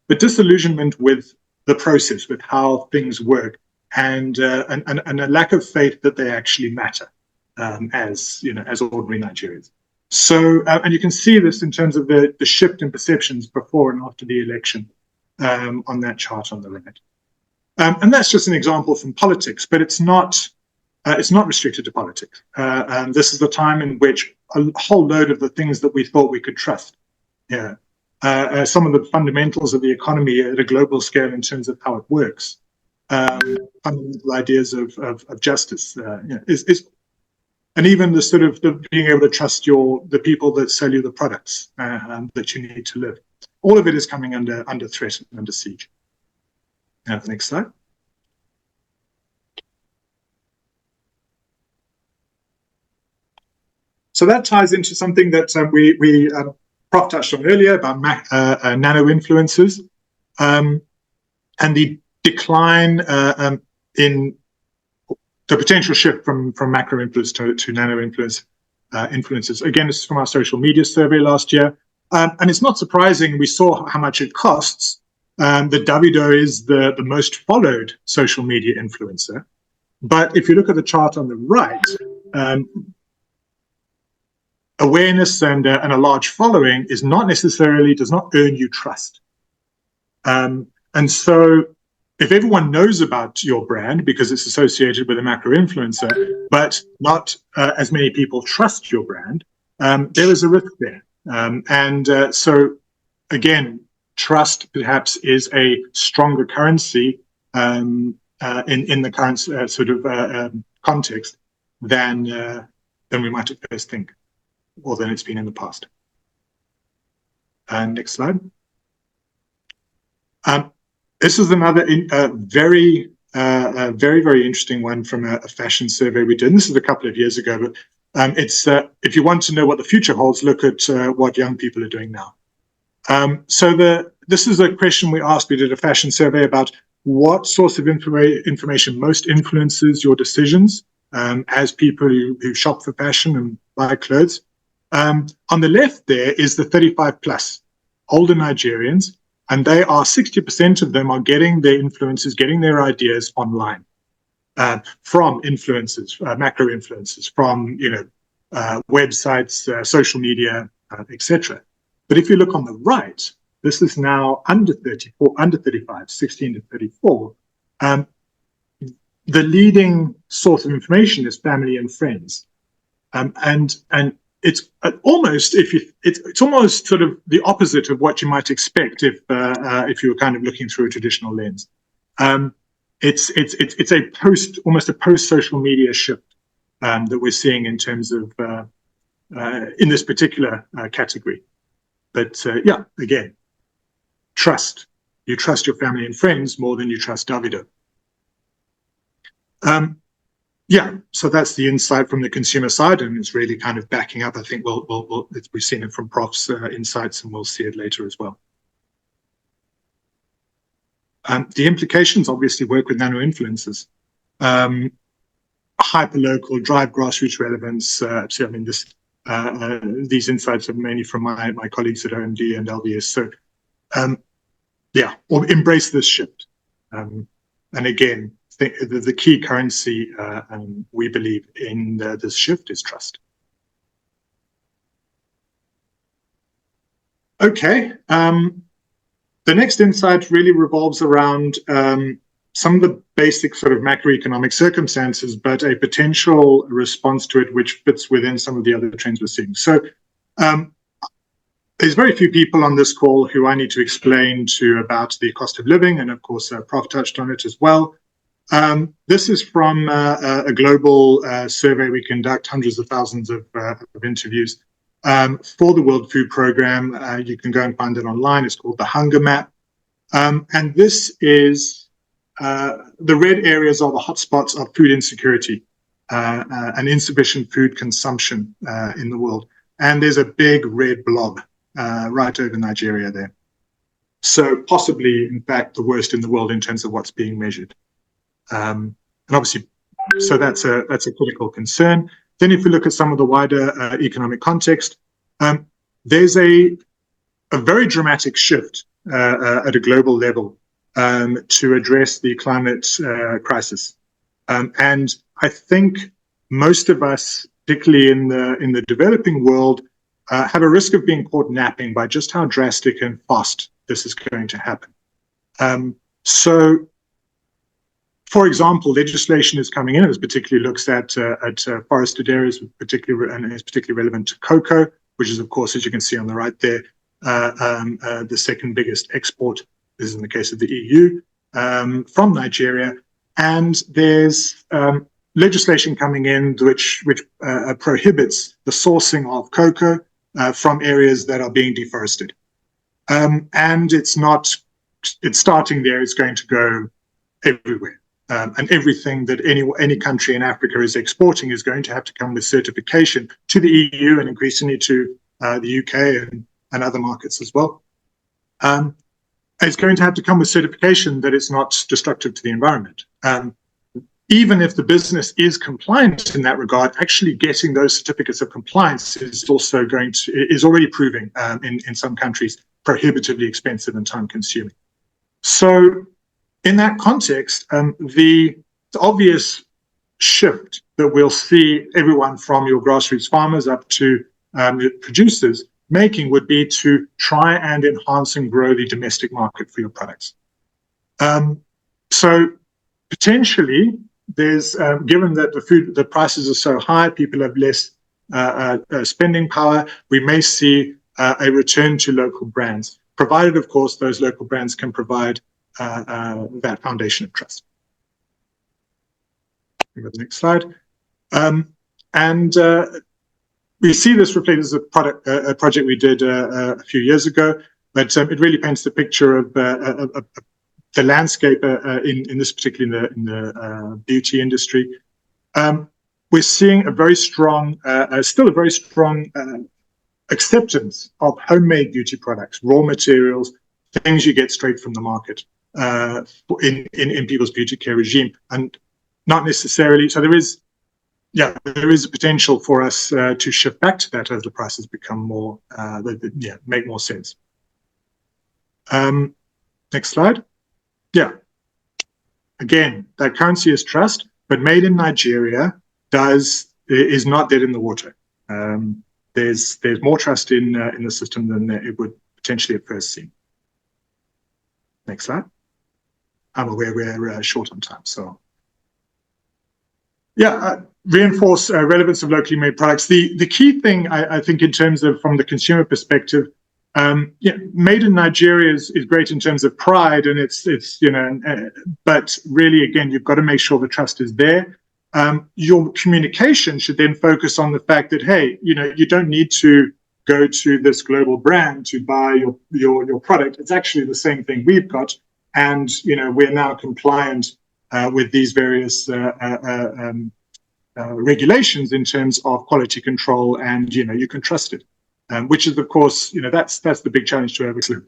but disillusionment with the process, with how things work, and a lack of faith that they actually matter as ordinary Nigerians. So, and you can see this in terms of the shift in perceptions before and after the election on that chart on the right. And that's just an example from politics, but it's not restricted to politics. This is the time in which a whole load of the things that we thought we could trust, some of the fundamentals of the economy at a global scale in terms of how it works, fundamental ideas of justice, and even the sort of being able to trust the people that sell you the products that you need to live. All of it is coming under threat and under siege. Next slide. So that ties into something that we Prof touched on earlier about nano-influencers and the decline in the potential shift from macro-influence to nano-influencers. Again, this is from our social media survey last year. And it's not surprising, we saw how much it costs. That Davido is the most followed social media influencer. But if you look at the chart on the right, awareness and a large following does not earn you trust. And so if everyone knows about your brand because it's associated with a macro influencer, but not as many people trust your brand, there is a risk there. So again, trust perhaps is a stronger currency in the current sort of context than we might at first think, or than it's been in the past. Next slide. This is another very, very interesting one from a fashion survey we did. And this is a couple of years ago, but it's if you want to know what the future holds, look at what young people are doing now. This is a question we asked. We did a fashion survey about what source of information most influences your decisions as people who shop for fashion and buy clothes. On the left there is the 35 plus older Nigerians, and they are 60% of them are getting their influences, getting their ideas online from influencers, macro influencers, from websites, social media, etc. But if you look on the right, this is now under 35, 16 to 34. The leading source of information is family and friends, and it's almost it's almost sort of the opposite of what you might expect if you were kind of looking through a traditional lens. It's almost a post social media shift that we're seeing in terms of in this particular category. But again, trust. You trust your family and friends more than you trust Davido. So that's the insight from the consumer side, and it's really kind of backing up. I think we've seen it from Prof's insights, and we'll see it later as well. The implications obviously work with nano influencers. Hyperlocal, drive grassroots relevance. These insights are mainly from my colleagues at OMD and LBS. So, or embrace this shift. And again, the key currency we believe in this shift is trust. Okay, the next insight really revolves around some of the basic sort of macroeconomic circumstances, but a potential response to it which fits within some of the other trends we're seeing. So there's very few people on this call who I need to explain to about the cost of living, and of course Prof touched on it as well. This is from a global survey we conduct, hundreds of thousands of interviews for the World Food Programme. You can go and find it online. It's called the Hunger Map. And this is the red areas are the hotspots of food insecurity and insufficient food consumption in the world. And there's a big red blob right over Nigeria there. So possibly, in fact, the worst in the world in terms of what's being measured. And obviously, so that's a critical concern. Then if we look at some of the wider economic context, there's a very dramatic shift at a global level to address the climate crisis. And I think most of us, particularly in the developing world, have a risk of being caught napping by just how drastic and fast this is going to happen. So, for example, legislation is coming in. It particularly looks at forested areas, and is particularly relevant to cocoa, which is, of course, as you can see on the right there, the second biggest export. This is in the case of the EU from Nigeria. And there's legislation coming in which prohibits the sourcing of cocoa from areas that are being deforested. And it's starting there. It's going to go everywhere. And everything that any country in Africa is exporting is going to have to come with certification to the EU and increasingly to the UK and other markets as well. It's going to have to come with certification that it's not destructive to the environment. Even if the business is compliant in that regard, actually getting those certificates of compliance is already proving in some countries prohibitively expensive and time consuming. So in that context, the obvious shift that we'll see everyone from your grassroots farmers up to producers making would be to try and enhance and grow the domestic market for your products. So potentially, there's given that the prices are so high, people have less spending power, we may see a return to local brands, provided, of course, those local brands can provide that foundation of trust. Go to the next slide. We see this reflected as a project we did a few years ago, but it really paints the picture of the landscape in this, particularly in the beauty industry. We're seeing a very strong, still a very strong acceptance of homemade beauty products, raw materials, things you get straight from the market in people's beauty care regime, and not necessarily. So there is a potential for us to shift back to that as the prices become more, make more sense. Next slide. Yeah. Again, that currency is trust, but made in Nigeria is not dead in the water. There's more trust in the system than it would potentially at first seem. Next slide. I'm aware we're short on time, so. Yeah, reinforce relevance of locally made products. The key thing I think in terms of from the consumer perspective, made in Nigeria is great in terms of pride, and it's but really again you've got to make sure the trust is there. Your communication should then focus on the fact that hey, you don't need to go to this global brand to buy your product. It's actually the same thing we've got, and we're now compliant with these various regulations in terms of quality control, and you can trust it, which is of course that's the big challenge to overcome.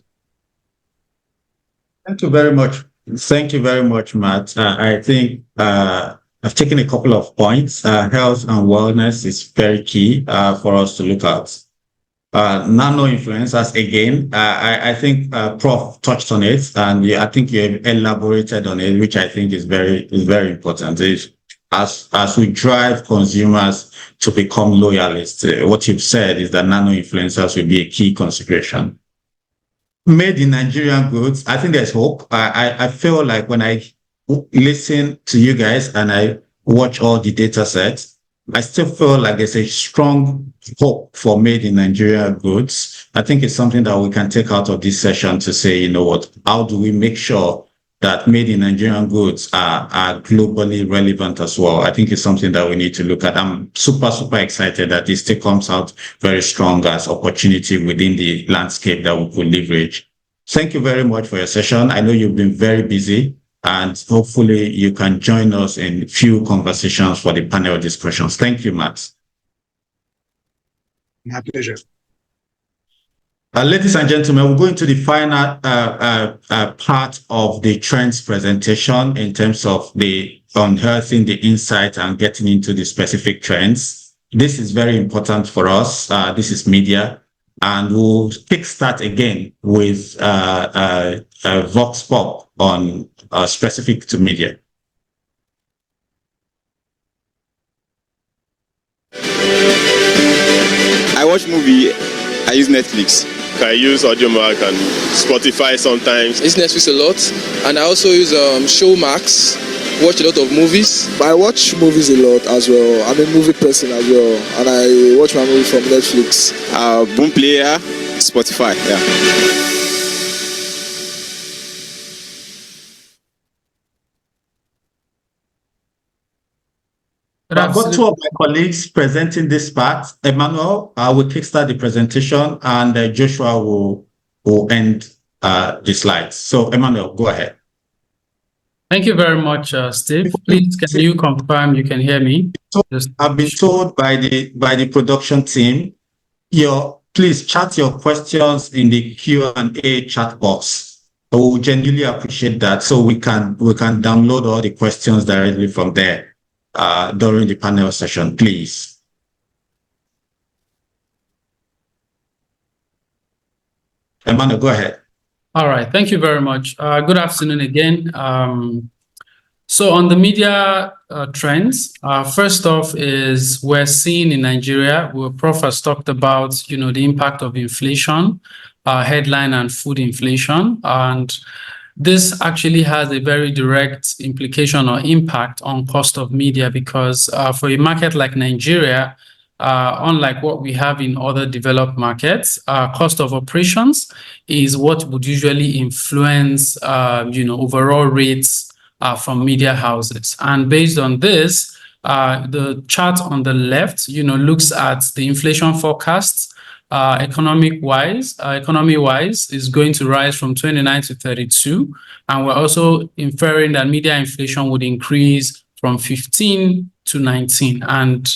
Thank you very much. Thank you very much, Matt. I think I've taken a couple of points. Health and wellness is very key for us to look at. Nano influencers again. I think Prof touched on it, and I think you elaborated on it, which I think is very important. As we drive consumers to become loyalists, what you've said is that nano influencers will be a key consideration. Made in Nigerian goods, I think there's hope. I feel like when I listen to you guys and I watch all the data sets, I still feel like there's a strong hope for made in Nigeria goods. I think it's something that we can take out of this session to say, how do we make sure that made in Nigerian goods are globally relevant as well. I think it's something that we need to look at. I'm super excited that this still comes out very strong as opportunity within the landscape that we could leverage. Thank you very much for your session. I know you've been very busy, and hopefully you can join us in few conversations for the panel discussions. Thank you, Matt. My pleasure. Ladies and gentlemen, we're going to the final part of the trends presentation in terms of the unearthing the insight and getting into the specific trends. This is very important for us. This is media, and we'll kickstart again with Vox Pop on specific to media. I watch movie. I use Netflix. I use Audiomack and Spotify sometimes. I use Netflix a lot, and I also use Showmax. Watch a lot of movies. I watch movies a lot as well. I'm a movie person as well, and I watch my movie from Netflix. Boomplayer, Spotify. Yeah. I've got two of my colleagues presenting this part. Emmanuel will kickstart the presentation, and Joshua will end the slides. So, Emmanuel, go ahead. Thank you very much, Steve. Please, can you confirm you can hear me? So I've been told by the production team, please chat your questions in the Q&A chat box. We will genuinely appreciate that, so we can download all the questions directly from there during the panel session, please. Emmanuel, go ahead. All right, thank you very much. Good afternoon again. So on the media trends, first off is we're seeing in Nigeria, where Prof has talked about, the impact of inflation, headline and food inflation, and this actually has a very direct implication or impact on cost of media, because for a market like Nigeria, unlike what we have in other developed markets, cost of operations is what would usually influence, overall rates from media houses. And based on this, the chart on the left, looks at the inflation forecasts. Economy-wise is going to rise from 29 to 32, and we're also inferring that media inflation would increase from 15 to 19. And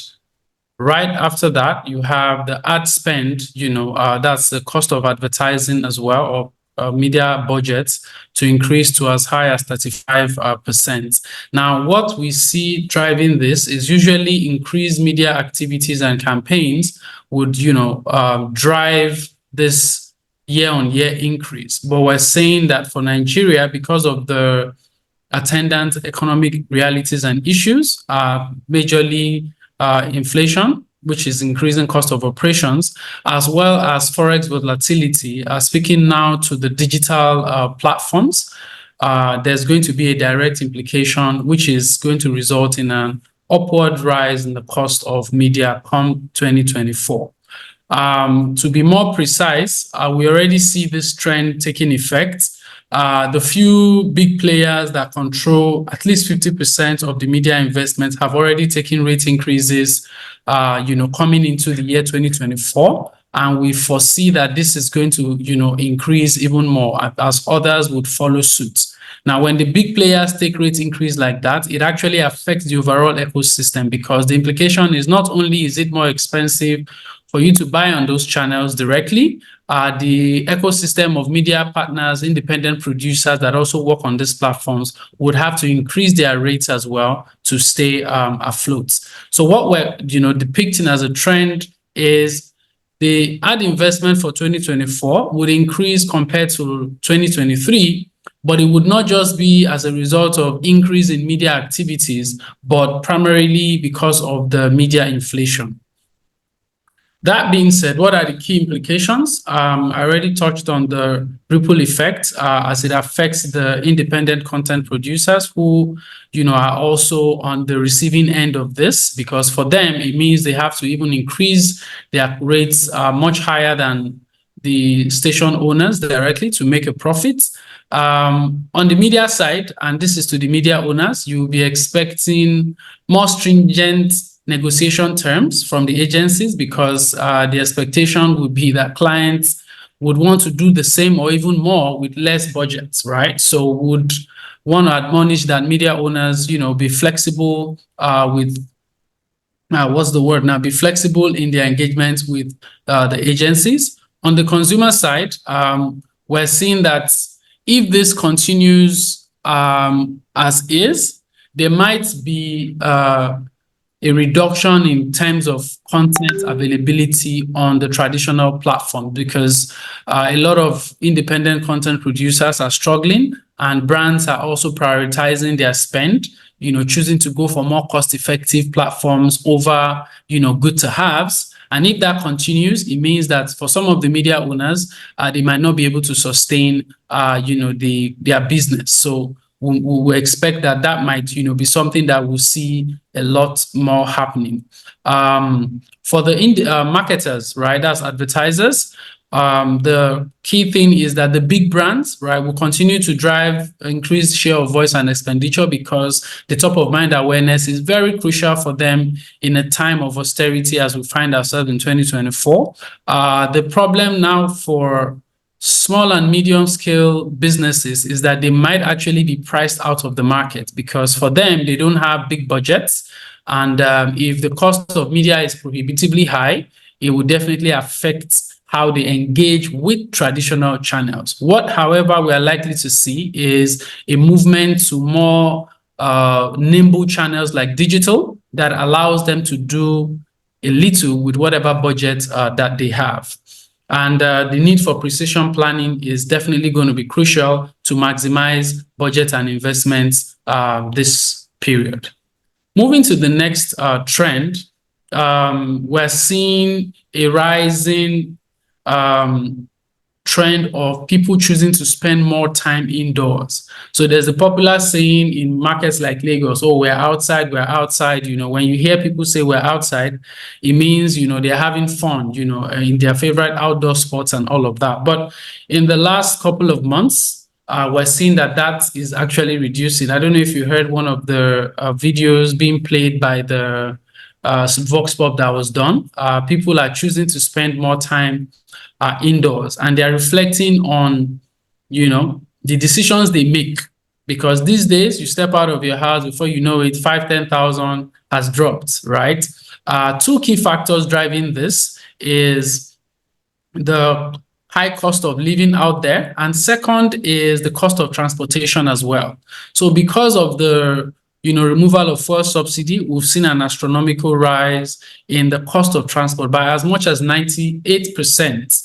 right after that, you have the ad spend, that's the cost of advertising as well, or media budgets, to increase to as high as 35%. Now, what we see driving this is usually increased media activities and campaigns would, drive this year-on-year increase. But we're saying that for Nigeria, because of the attendant economic realities and issues, majorly inflation, which is increasing cost of operations, as well as forex volatility, speaking now to the digital platforms, there's going to be a direct implication, which is going to result in an upward rise in the cost of media come 2024. To be more precise, we already see this trend taking effect. The few big players that control at least 50% of the media investment have already taken rate increases, coming into the year 2024. And we foresee that this is going to, increase even more as others would follow suit. Now, when the big players take rate increase like that, it actually affects the overall ecosystem, because the implication is not only is it more expensive for you to buy on those channels directly, the ecosystem of media partners, independent producers that also work on these platforms would have to increase their rates as well to stay afloat. So what we're depicting as a trend is the ad investment for 2024 would increase compared to 2023, but it would not just be as a result of increase in media activities, but primarily because of the media inflation. That being said, what are the key implications? I already touched on the ripple effect as it affects the independent content producers who, are also on the receiving end of this, because for them, it means they have to even increase their rates much higher than the station owners directly to make a profit. On the media side, and this is to the media owners, you'll be expecting more stringent negotiation terms from the agencies, because the expectation would be that clients would want to do the same or even more with less budgets, right? So would want to admonish that media owners, be flexible with be flexible in their engagement with the agencies. On the consumer side, we're seeing that if this continues as is, there might be a reduction in terms of content availability on the traditional platform, because a lot of independent content producers are struggling, and brands are also prioritizing their spend, choosing to go for more cost-effective platforms over, good to haves. And if that continues, it means that for some of the media owners, they might not be able to sustain, their business. So we expect that might, be something that we'll see a lot more happening. For the marketers, right, that's advertisers, the key thing is that the big brands, right, will continue to drive increased share of voice and expenditure, because the top of mind awareness is very crucial for them in a time of austerity as we find ourselves in 2024. The problem now for small and medium scale businesses is that they might actually be priced out of the market, because for them, they don't have big budgets. And if the cost of media is prohibitively high, it will definitely affect how they engage with traditional channels. What, however, we are likely to see is a movement to more nimble channels like digital that allows them to do a little with whatever budget that they have. And the need for precision planning is definitely going to be crucial to maximize budget and investments this period. Moving to the next trend, we're seeing a rising trend of people choosing to spend more time indoors. So there's a popular saying in markets like Lagos, oh, we're outside. When you hear people say we're outside, it means, they're having fun, in their favorite outdoor sports and all of that. But in the last couple of months, we're seeing that is actually reducing. I don't know if you heard one of the videos being played by the Vox Pop that was done. People are choosing to spend more time indoors, and they're reflecting on, the decisions they make, because these days you step out of your house, before you know it, 5,000-10,000 has dropped, right? Two key factors driving this is the high cost of living out there, and second is the cost of transportation as well. So because of the removal of fuel subsidy, we've seen an astronomical rise in the cost of transport by as much as 98%,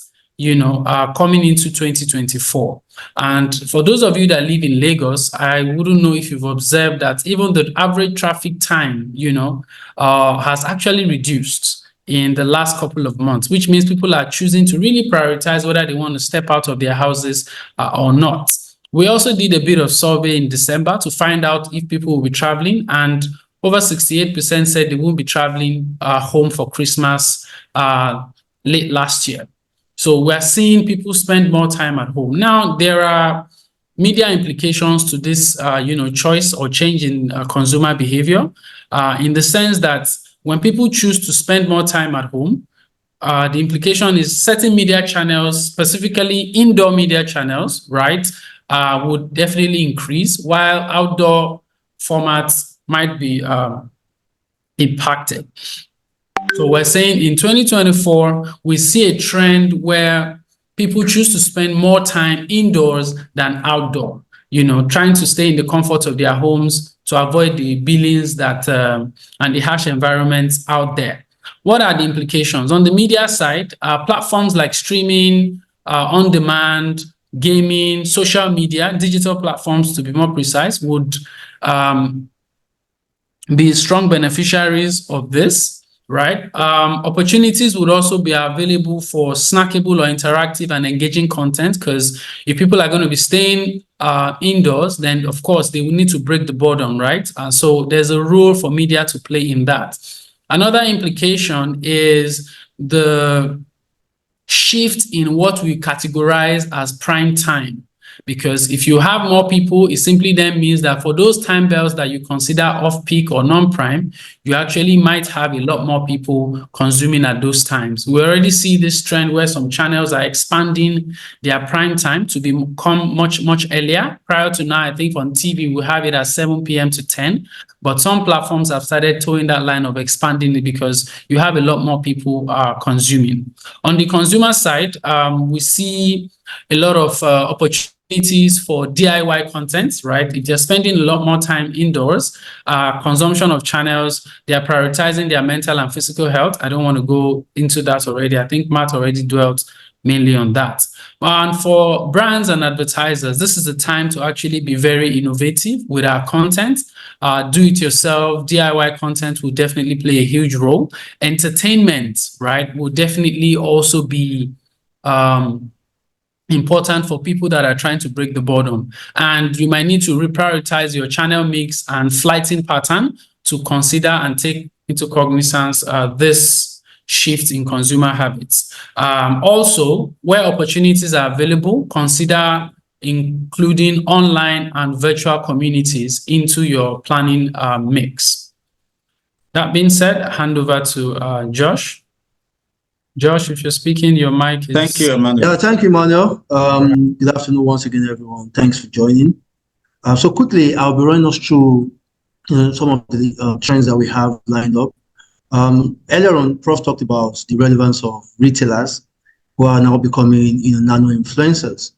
coming into 2024. And for those of you that live in Lagos, I wouldn't know if you've observed that even the average traffic time, has actually reduced in the last couple of months, which means people are choosing to really prioritize whether they want to step out of their houses or not. We also did a bit of survey in December to find out if people will be traveling, and over 68% said they won't be traveling home for Christmas late last year. So we're seeing people spend more time at home. Now, there are media implications to this, choice or change in consumer behavior, in the sense that when people choose to spend more time at home, the implication is certain media channels, specifically indoor media channels, right, would definitely increase, while outdoor formats might be impacted. So we're saying in 2024, we see a trend where people choose to spend more time indoors than outdoor, trying to stay in the comfort of their homes to avoid the billings that and the harsh environments out there. What are the implications? On the media side, platforms like streaming, on-demand, gaming, social media, digital platforms to be more precise, would be strong beneficiaries of this, right? Opportunities would also be available for snackable or interactive and engaging content, because if people are going to be staying indoors, then of course they will need to break the boredom, right? So there's a role for media to play in that. Another implication is the shift in what we categorize as prime time. Because if you have more people, it simply then means that for those time bells that you consider off-peak or non-prime, you actually might have a lot more people consuming at those times. We already see this trend where some channels are expanding their prime time to become much, much earlier. Prior to now, I think on TV, we have it at 7 p.m. to 10. But some platforms have started towing that line of expanding it because you have a lot more people consuming. On the consumer side, we see a lot of opportunities for DIY content, right? If they're spending a lot more time indoors, consumption of channels, they're prioritizing their mental and physical health. I don't want to go into that already. I think Matt already dwelt mainly on that. And for brands and advertisers, this is the time to actually be very innovative with our content. Do-it-yourself, DIY content will definitely play a huge role. Entertainment, right, will definitely also be important for people that are trying to break the boredom. And you might need to reprioritize your channel mix and flighting pattern to consider and take into cognizance this shift in consumer habits. Also, where opportunities are available, consider including online and virtual communities into your planning mix. That being said, hand over to Josh. Josh, if you're speaking, your mic is... Thank you, Emmanuel. Thank you, Emmanuel. Good afternoon once again, everyone. Thanks for joining. So quickly, I'll be running us through some of the trends that we have lined up. Earlier on, Prof talked about the relevance of retailers who are now becoming nano influencers.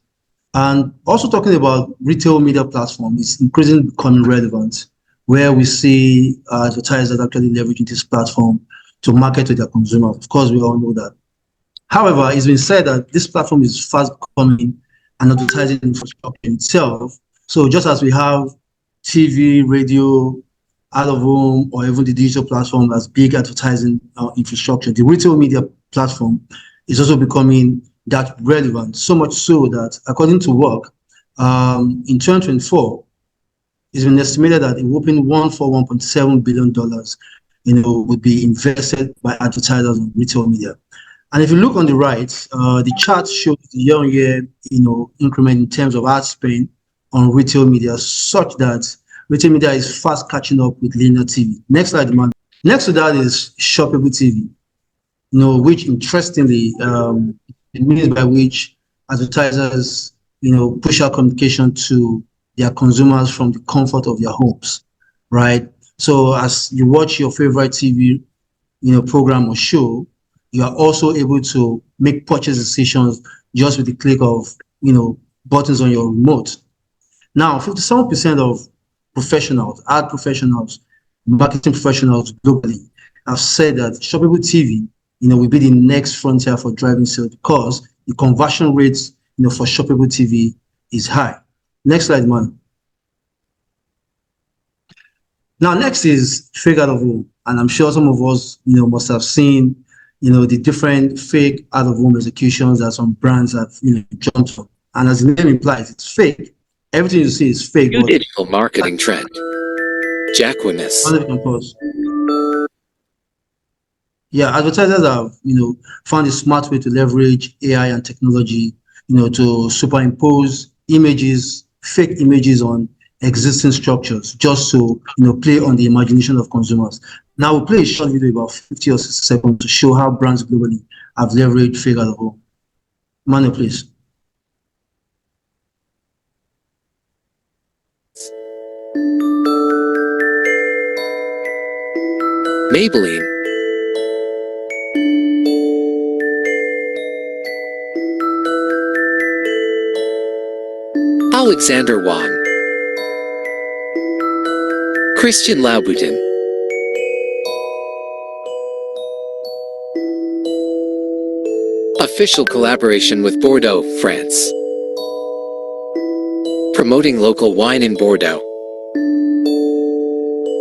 And also talking about retail media platform is increasingly becoming relevant, where we see advertisers actually leveraging this platform to market to their consumers. Of course, we all know that. However, it's been said that this platform is fast becoming an advertising infrastructure itself. So just as we have TV, radio, out of home, or even the digital platform as big advertising infrastructure, the retail media platform is also becoming that relevant, so much so that according to work, in 2024, it's been estimated that a whopping $1.7 billion would be invested by advertisers on retail media. And if you look on the right, the chart shows the year-on-year, increment in terms of ad spend on retail media, such that retail media is fast catching up with linear TV. Next slide, man. Next to that is shoppable TV, which interestingly, it means by which advertisers, push out communication to their consumers from the comfort of their homes, right? So as you watch your favorite TV, program or show, you are also able to make purchase decisions just with the click of, buttons on your remote. Now, 57% of professionals, ad professionals, marketing professionals globally have said that shoppable TV, will be the next frontier for driving sales because the conversion rates, for shoppable TV is high. Next slide, man. Now, next is fake out of home. And I'm sure some of us, must have seen, the different fake out of home executions that some brands have, jumped on. And as the name implies, it's fake. Everything you see is fake. New digital marketing trend. Jacquemus. Yeah, advertisers have, found a smart way to leverage AI and technology, to superimpose images, fake images on existing structures, just to, play on the imagination of consumers. Now we'll play a short video about 50 or 60 seconds to show how brands globally have leveraged fake out of home. Manu, please. Maybelline. Alexander Wang. Christian Louboutin. Official collaboration with Bordeaux, France. Promoting local wine in Bordeaux.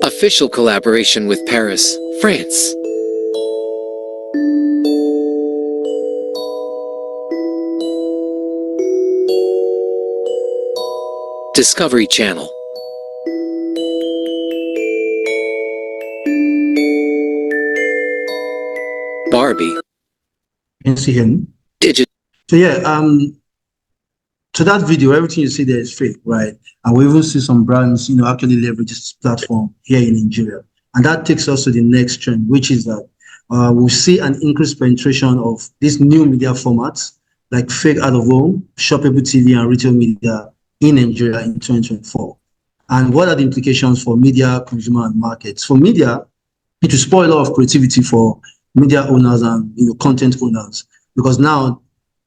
Official collaboration with Paris, France. Discovery Channel. Barbie. Can you see him? So yeah, so that video, everything you see there is fake, right? And we even see some brands, actually leverage this platform here in Nigeria. And that takes us to the next trend, which is that we'll see an increased penetration of these new media formats like fake out of home, shoppable TV, and retail media in Nigeria in 2024. And what are the implications for media, consumer, and markets? For media, it will spoil a lot of creativity for media owners and content owners, because now,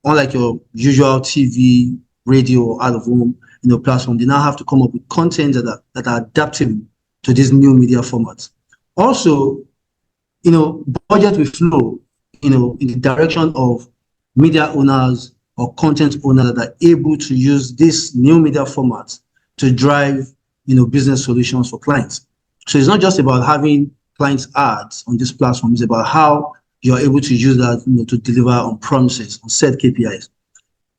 unlike your usual TV, radio, or out of home platform, they now have to come up with content that are adaptable to these new media formats. Also, budget will flow, in the direction of media owners or content owners that are able to use this new media formats to drive, business solutions for clients. So it's not just about having clients' ads on this platform. It's about how you're able to use that, to deliver on promises, on set KPIs.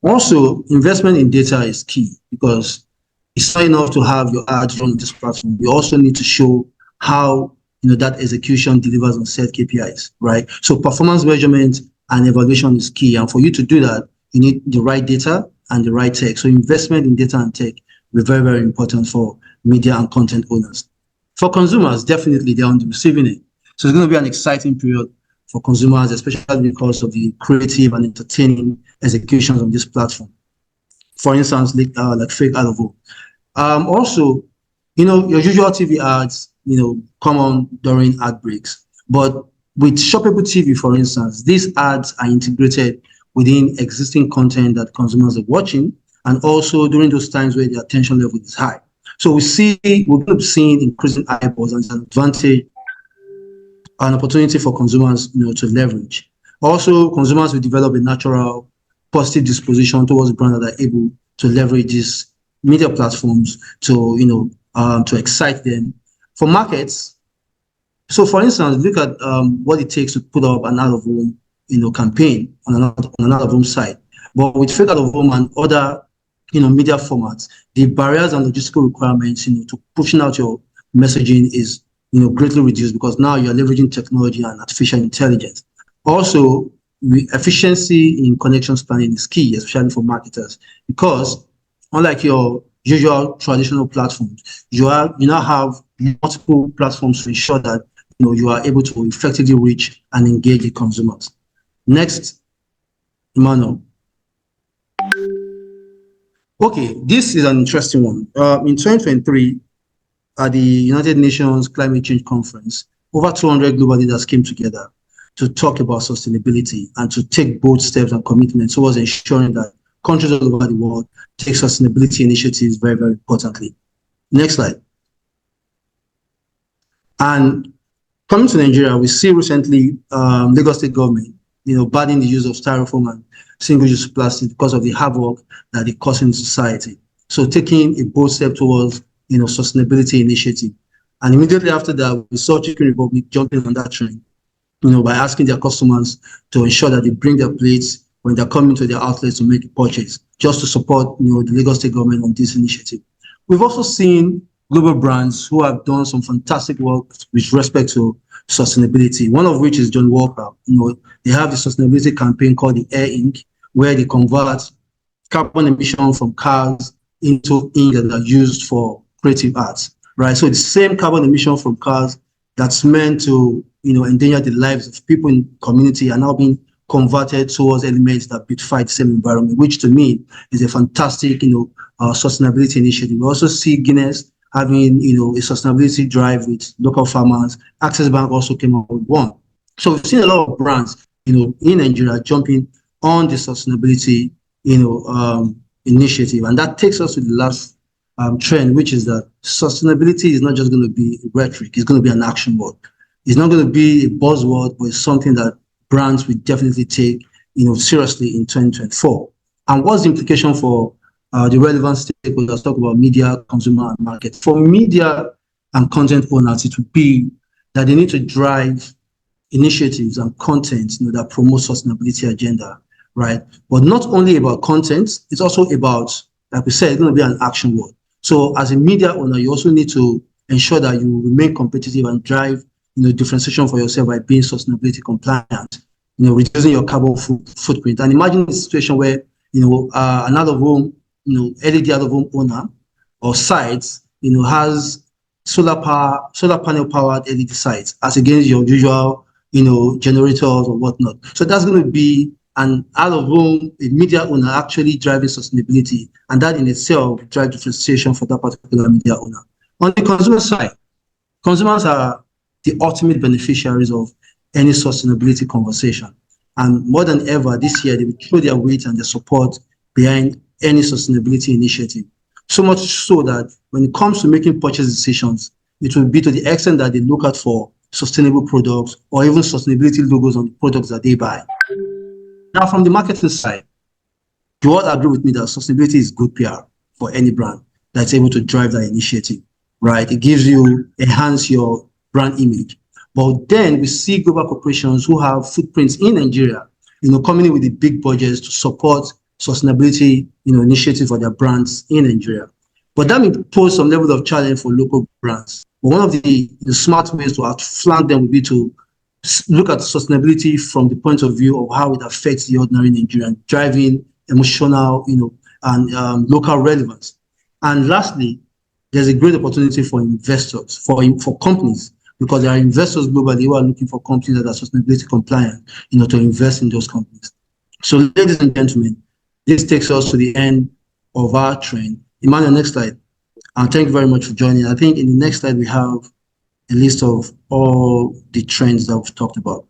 Also, investment in data is key, because it's not enough to have your ads run on this platform. You also need to show how that execution delivers on set KPIs, right? So performance measurement and evaluation is key. And for you to do that, you need the right data and the right tech. So investment in data and tech will be very, very important for media and content owners. For consumers, definitely they're on the receiving end. So it's going to be an exciting period for consumers, especially because of the creative and entertaining executions on this platform. For instance, like fake out of home. Also, your usual TV ads, come on during ad breaks. But with shoppable TV, for instance, these ads are integrated within existing content that consumers are watching, and also during those times where the attention level is high. So we're going to be seeing increasing eyeballs and an advantage, an opportunity for consumers, to leverage. Also, consumers will develop a natural positive disposition towards brands that are able to leverage these media platforms to excite them. For markets, so for instance, look at what it takes to put up an out-of-home, campaign on an out-of-home site. But with fake out-of-home and other, media formats, the barriers and logistical requirements, to pushing out your messaging is, greatly reduced, because now you're leveraging technology and artificial intelligence. Also, efficiency in connections planning is key, especially for marketers, because unlike your usual traditional platforms, you now have multiple platforms to ensure that you are able to effectively reach and engage the consumers. Next, Emmanuel. Okay, this is an interesting one. In 2023, at the United Nations Climate Change Conference, over 200 global leaders came together to talk about sustainability and to take bold steps and commitments towards ensuring that countries all over the world take sustainability initiatives very, very importantly. Next slide. And coming to Nigeria, we see recently Lagos State government, banning the use of styrofoam and single-use plastic because of the havoc that it causes in society. So taking a bold step towards, sustainability initiative. And immediately after that, we saw Chicken Republic jumping on that train, by asking their customers to ensure that they bring their plates when they're coming to their outlets to make a purchase, just to support, the Lagos State government on this initiative. We've also seen global brands who have done some fantastic work with respect to sustainability, one of which is John Walker. They have the sustainability campaign called the Air Ink, where they convert carbon emission from cars into ink that are used for creative arts, right? So the same carbon emission from cars that's meant to, endanger the lives of people in the community are now being converted towards elements that beautify the same environment, which to me is a fantastic, sustainability initiative. We also see Guinness having, a sustainability drive with local farmers. Access Bank also came up with one. So we've seen a lot of brands, in Nigeria jumping on the sustainability, initiative. And that takes us to the last trend, which is that sustainability is not just going to be rhetoric, it's going to be an action word. It's not going to be a buzzword, but it's something that brands will definitely take, seriously in 2024. And what's the implication for the relevant stakeholders? Talk about media, consumer, and market. For media and content owners, it would be that they need to drive initiatives and content, that promote sustainability agenda, right? But not only about content, it's also about, like we said, it's going to be an action word. So as a media owner, you also need to ensure that you remain competitive and drive, differentiation for yourself by being sustainability compliant. reducing your carbon footprint. And imagine a situation where, an out-of-home, LED out-of-home owner or sites, has solar panel powered LED sites as against your usual, generators or whatnot. So that's going to be an out-of-home media owner actually driving sustainability, and that in itself drives differentiation for that particular media owner. On the consumer side, consumers are the ultimate beneficiaries of any sustainability conversation. And more than ever this year, they will throw their weight and their support behind any sustainability initiative. So much so that when it comes to making purchase decisions, it will be to the extent that they look out for sustainable products or even sustainability logos on the products that they buy. Now, from the marketing side, you all agree with me that sustainability is good PR for any brand that's able to drive that initiative, right? It gives you, enhance your brand image. But then we see global corporations who have footprints in Nigeria, coming in with the big budgets to support sustainability, initiatives for their brands in Nigeria. But that may pose some level of challenge for local brands. But one of the smart ways to outflank them would be to look at sustainability from the point of view of how it affects the ordinary Nigerian, driving emotional, and local relevance. And lastly, there's a great opportunity for investors, for companies, because there are investors globally who are looking for companies that are sustainability compliant, to invest in those companies. So, ladies and gentlemen, this takes us to the end of our train. Emmanuel, next slide. And thank you very much for joining. I think in the next slide, we have a list of all the trends that we've talked about.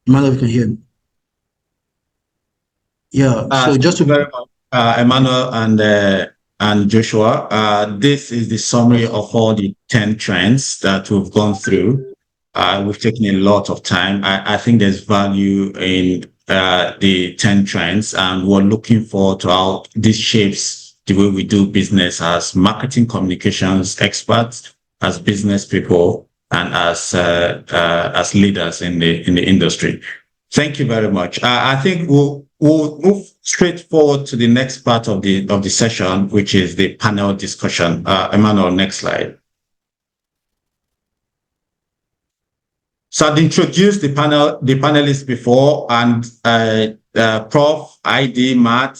Emmanuel, if you can hear me. Yeah, so just to very much, Emmanuel and Joshua, this is the summary of all the 10 trends that we've gone through. We've taken a lot of time. I think there's value in the 10 trends, and we're looking forward to how this shapes the way we do business as marketing communications experts, as business people, and as leaders in the industry. Thank you very much. I think we'll move straight forward to the next part of the session, which is the panel discussion. Emmanuel, next slide. So I've introduced the panelists before, and Prof, ID, Matt,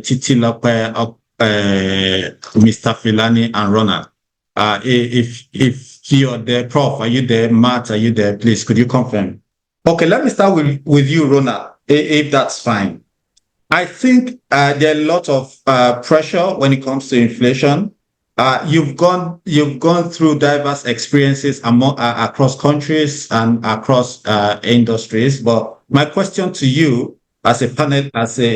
Titi Lope, Mr. Filani, and Ronald. If you're there, Prof, are you there? Matt, are you there? Please, could you confirm? Okay, let me start with you, Ronald, if that's fine. I think there are a lot of pressure when it comes to inflation. You've gone through diverse experiences across countries and across industries. But my question to you, as a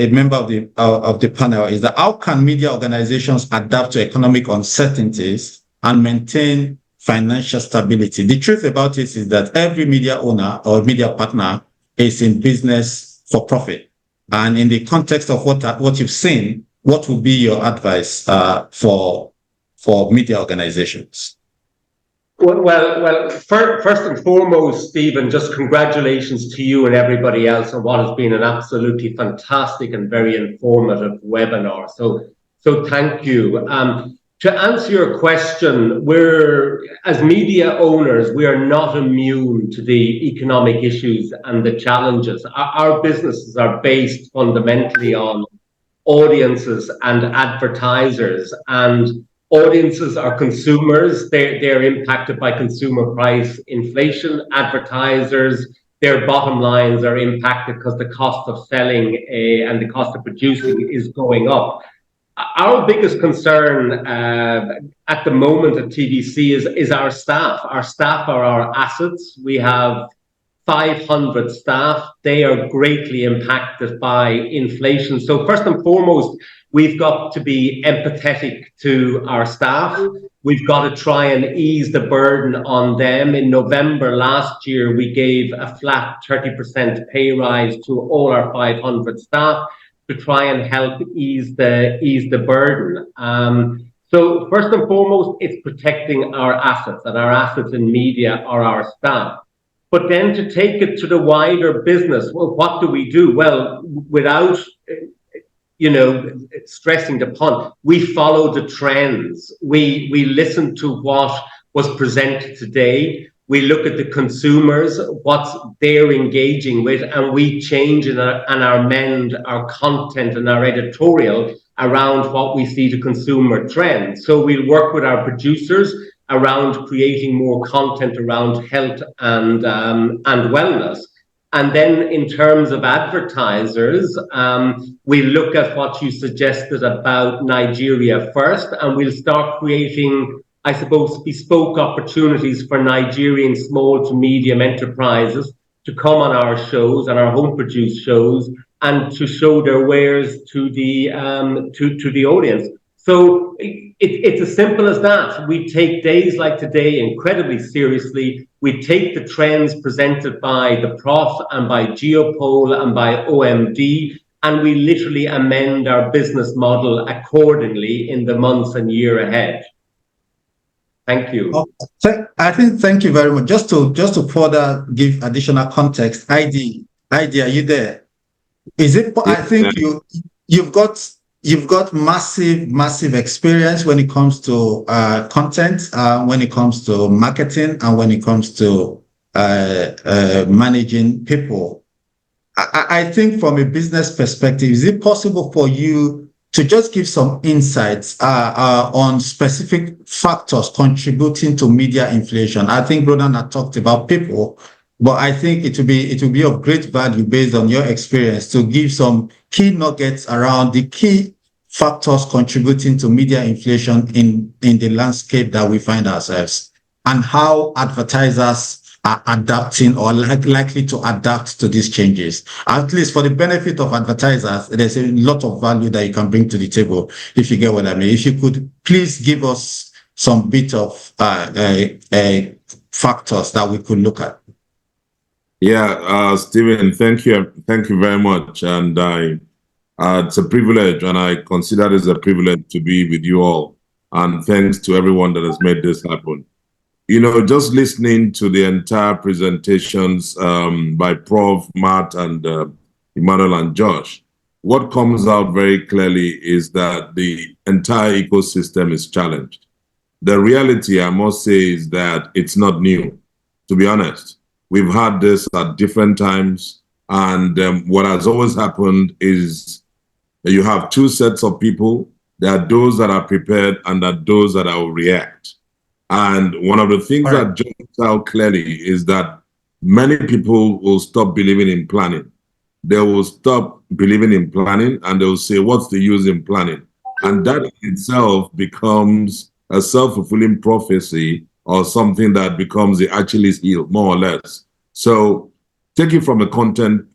member of the panel, is that how can media organizations adapt to economic uncertainties and maintain financial stability? The truth about it is that every media owner or media partner is in business for profit. And in the context of what you've seen, what would be your advice for media organizations? Well, first and foremost, Stephen, just congratulations to you and everybody else on what has been an absolutely fantastic and very informative webinar. So thank you. To answer your question, as media owners, we are not immune to the economic issues and the challenges. Our businesses are based fundamentally on audiences and advertisers, and audiences are consumers. They're impacted by consumer price inflation. Advertisers, their bottom lines are impacted because the cost of selling and the cost of producing is going up. Our biggest concern at the moment at TVC is our staff. Our staff are our assets. We have 500 staff. They are greatly impacted by inflation. So first and foremost, we've got to be empathetic to our staff. We've got to try and ease the burden on them. In November last year, we gave a flat 30% pay rise to all our 500 staff to try and help ease the burden. So first and foremost, it's protecting our assets, and our assets in media are our staff. But then to take it to the wider business, well, what do we do? Well, without stressing the pun, we follow the trends. We listen to what was presented today. We look at the consumers, what they're engaging with, and we change and amend our content and our editorial around what we see the consumer trends. So we'll work with our producers around creating more content around health and wellness. And then in terms of advertisers, we look at what you suggested about Nigeria first, and we'll start creating, I suppose, bespoke opportunities for Nigerian small to medium enterprises to come on our shows and our home produced shows and to show their wares to the audience. So it's as simple as that. We take days like today incredibly seriously. We take the trends presented by the Prof and by Geopol and by OMD, and we literally amend our business model accordingly in the months and year ahead. Thank you. Thank you very much. Just to further give additional context, ID, are you there? Is it? I think you've got massive experience when it comes to content, when it comes to marketing, and when it comes to managing people. I think from a business perspective, is it possible for you to just give some insights on specific factors contributing to media inflation? I think Ronan had talked about people, but I think it will be of great value based on your experience to give some key nuggets around the key factors contributing to media inflation in the landscape that we find ourselves, and how advertisers are adapting or likely to adapt to these changes. At least for the benefit of advertisers, there's a lot of value that you can bring to the table, if you get what I mean. If you could please give us some bit of factors that we could look at. Yeah, Stephen, thank you very much. And it's a privilege, and I consider it a privilege to be with you all. And thanks to everyone that has made this happen. You know, just listening to the entire presentations by Prof, Matt, and Emmanuel and Josh, what comes out very clearly is that the entire ecosystem is challenged. The reality, I must say, is that it's not new, to be honest. We've had this at different times, and what has always happened is that you have two sets of people. There are those that are prepared and there are those that will react. And one of the things that jumps out clearly is that many people will stop believing in planning. They will stop believing in planning and they will say, what's the use in planning? And that in itself becomes a self-fulfilling prophecy or something that becomes the Achilles heel, more or less. So take it from a content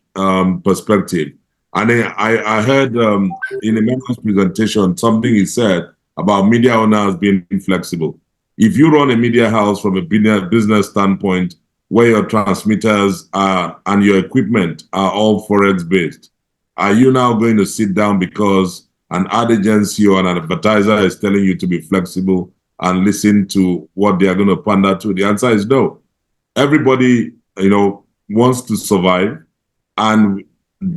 perspective. And I heard in Emmanuel's presentation something he said about media owners being inflexible. If you run a media house from a business standpoint, where your transmitters are and your equipment are all Forex based, are you now going to sit down because an ad agency or an advertiser is telling you to be flexible and listen to what they are going to pander to? The answer is no. Everybody, wants to survive, and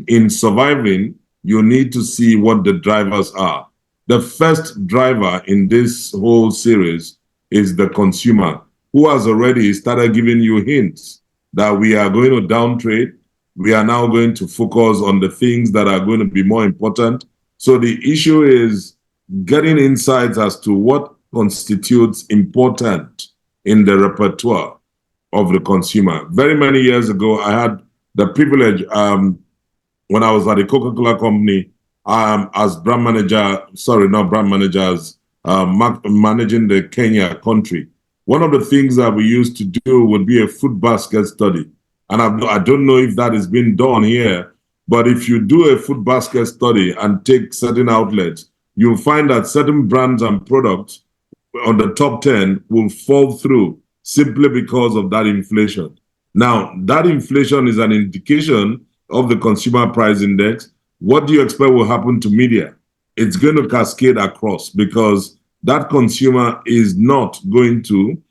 in surviving, you need to see what the drivers are. The first driver in this whole series is the consumer, who has already started giving you hints that we are going to downtrade. We are now going to focus on the things that are going to be more important. So the issue is getting insights as to what constitutes important in the repertoire of the consumer. Very many years ago, I had the privilege, when I was at the Coca-Cola company, as brand manager, managing the Kenya country. One of the things that we used to do would be a food basket study. And I don't know if that is being done here, but if you do a food basket study and take certain outlets, you'll find that certain brands and products on the top 10 will fall through simply because of that inflation. Now, that inflation is an indication of the consumer price index. What do you expect will happen to media? It's going to cascade across, because that consumer is not going to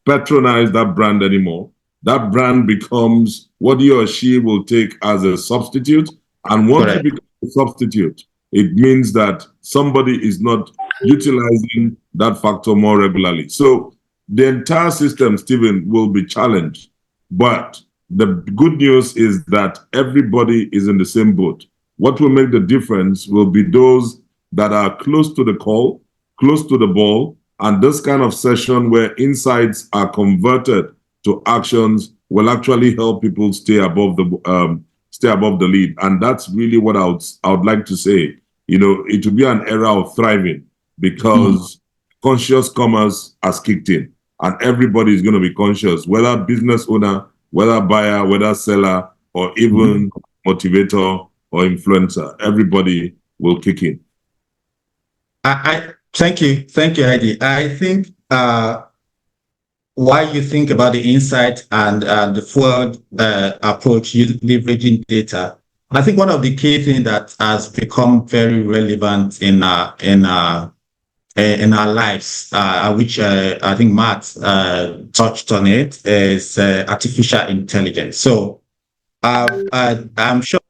patronize that brand anymore. That brand becomes what he or she will take as a substitute. And once it becomes a substitute, it means that somebody is not utilizing that factor more regularly. So the entire system, Stephen, will be challenged. But the good news is that everybody is in the same boat. What will make the difference will be those that are close to the call, close to the ball, and this kind of session where insights are converted to actions will actually help people stay above the lead. And that's really what I would like to say. You know, it will be an era of thriving because conscious commerce has kicked in, and everybody is going to be conscious, whether business owner, whether buyer, whether seller, or even motivator or influencer. Everybody will kick in. I thank you, Heidi. I think why you think about the insight and the forward approach, leveraging data. I think one of the key things that has become very relevant in our lives, which I think Matt touched on it, is artificial intelligence. So I'm sure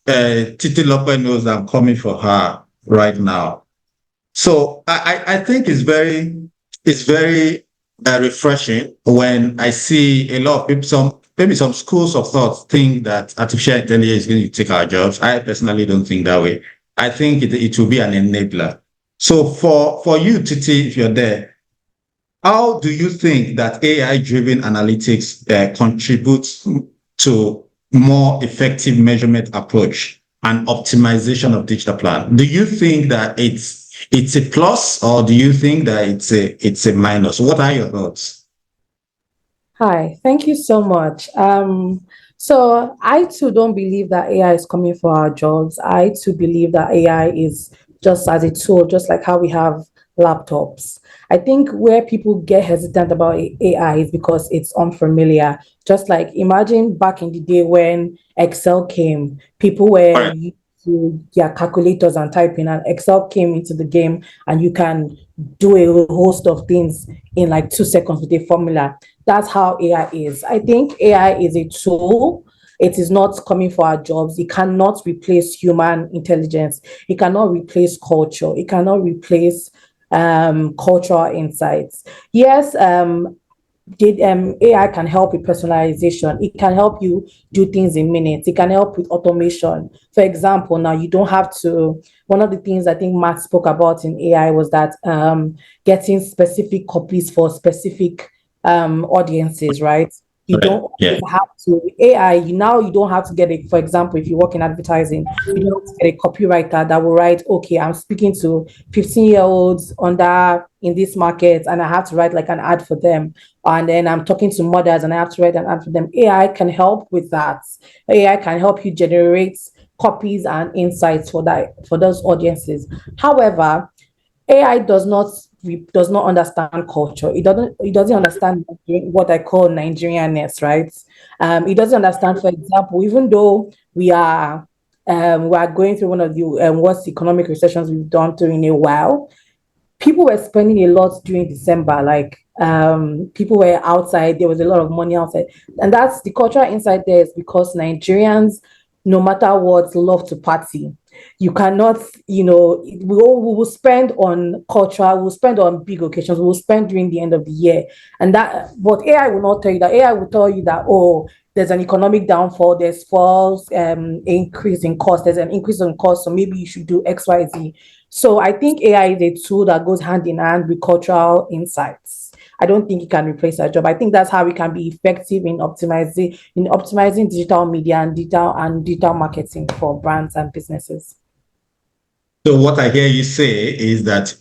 Titi Lope knows I'm coming for her right now. So I think it's very refreshing when I see a lot of people, maybe some schools of thought think that artificial intelligence is going to take our jobs. I personally don't think that way. I think it will be an enabler. So for you, Titi, if you're there, how do you think that AI-driven analytics contributes to more effective measurement approach and optimization of digital plan? Do you think that it's a plus, or do you think that it's a minus? What are your thoughts? Hi, thank you so much. So I too don't believe that AI is coming for our jobs. I too believe that AI is just as a tool, just like how we have laptops. I think where people get hesitant about AI is because it's unfamiliar. Just like imagine back in the day when Excel came, people were used to their calculators and typing, and Excel came into the game, and you can do a host of things in like 2 seconds with a formula. That's how AI is. I think AI is a tool. It is not coming for our jobs. It cannot replace human intelligence. It cannot replace culture. It cannot replace cultural insights. Yes, AI can help with personalization. It can help you do things in minutes. It can help with automation. For example, now you don't have to, one of the things I think Matt spoke about in AI was that getting specific copies for specific audiences, right? You don't have to AI. You don't have to get it. For example, if you work in advertising, you don't have to get a copywriter that will write, okay, I'm speaking to 15-year-olds in this market, and I have to write like an ad for them. And then I'm talking to mothers, and I have to write an ad for them. AI can help with that. AI can help you generate copies and insights for those audiences. However, AI does not understand culture. It doesn't understand what I call Nigerianness, right? It doesn't understand, for example, even though we are going through one of the worst economic recessions we've done through in a while, people were spending a lot during December. Like people were outside, there was a lot of money outside. And that's the cultural insight there, is because Nigerians, no matter what, love to party. You cannot, we will spend on culture, we'll spend on big occasions, we'll spend during the end of the year. But AI will not tell you that. AI will tell you that, oh, there's an economic downfall, there's false increase in cost, there's an increase in cost, so maybe you should do X, Y, Z. So I think AI is a tool that goes hand in hand with cultural insights. I don't think it can replace our job. I think that's how we can be effective in optimizing digital media and digital marketing for brands and businesses. So what I hear you say is that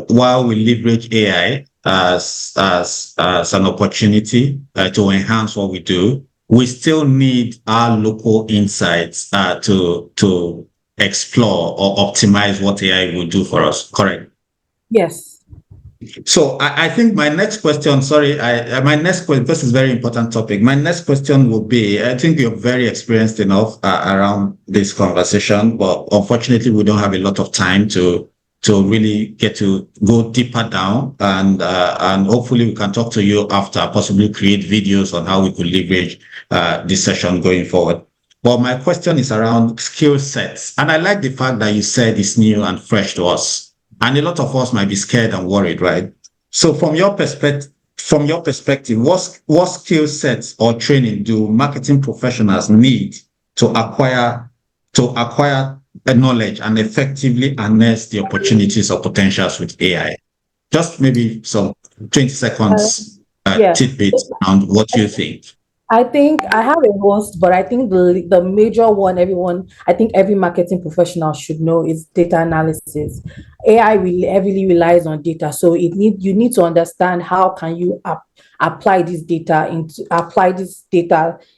while we leverage AI as an opportunity to enhance what we do, we still need our local insights to explore or optimize what AI will do for us. Correct? Yes. So I think my next question, this is a very important topic. My next question will be, I think you're very experienced enough around this conversation, but unfortunately we don't have a lot of time to really get to go deeper down, and hopefully we can talk to you after, possibly create videos on how we could leverage this session going forward. But my question is around skill sets. And I like the fact that you said it's new and fresh to us. And a lot of us might be scared and worried, right? So from your perspective, from your perspective, what skill sets or training do marketing professionals need to acquire the knowledge and effectively harness the opportunities or potentials with AI? Just maybe some 20 seconds tidbits around what you think. I think I have a host, but I think the major one every marketing professional should know is data analysis. AI really heavily relies on data, so you need to understand how can you apply this data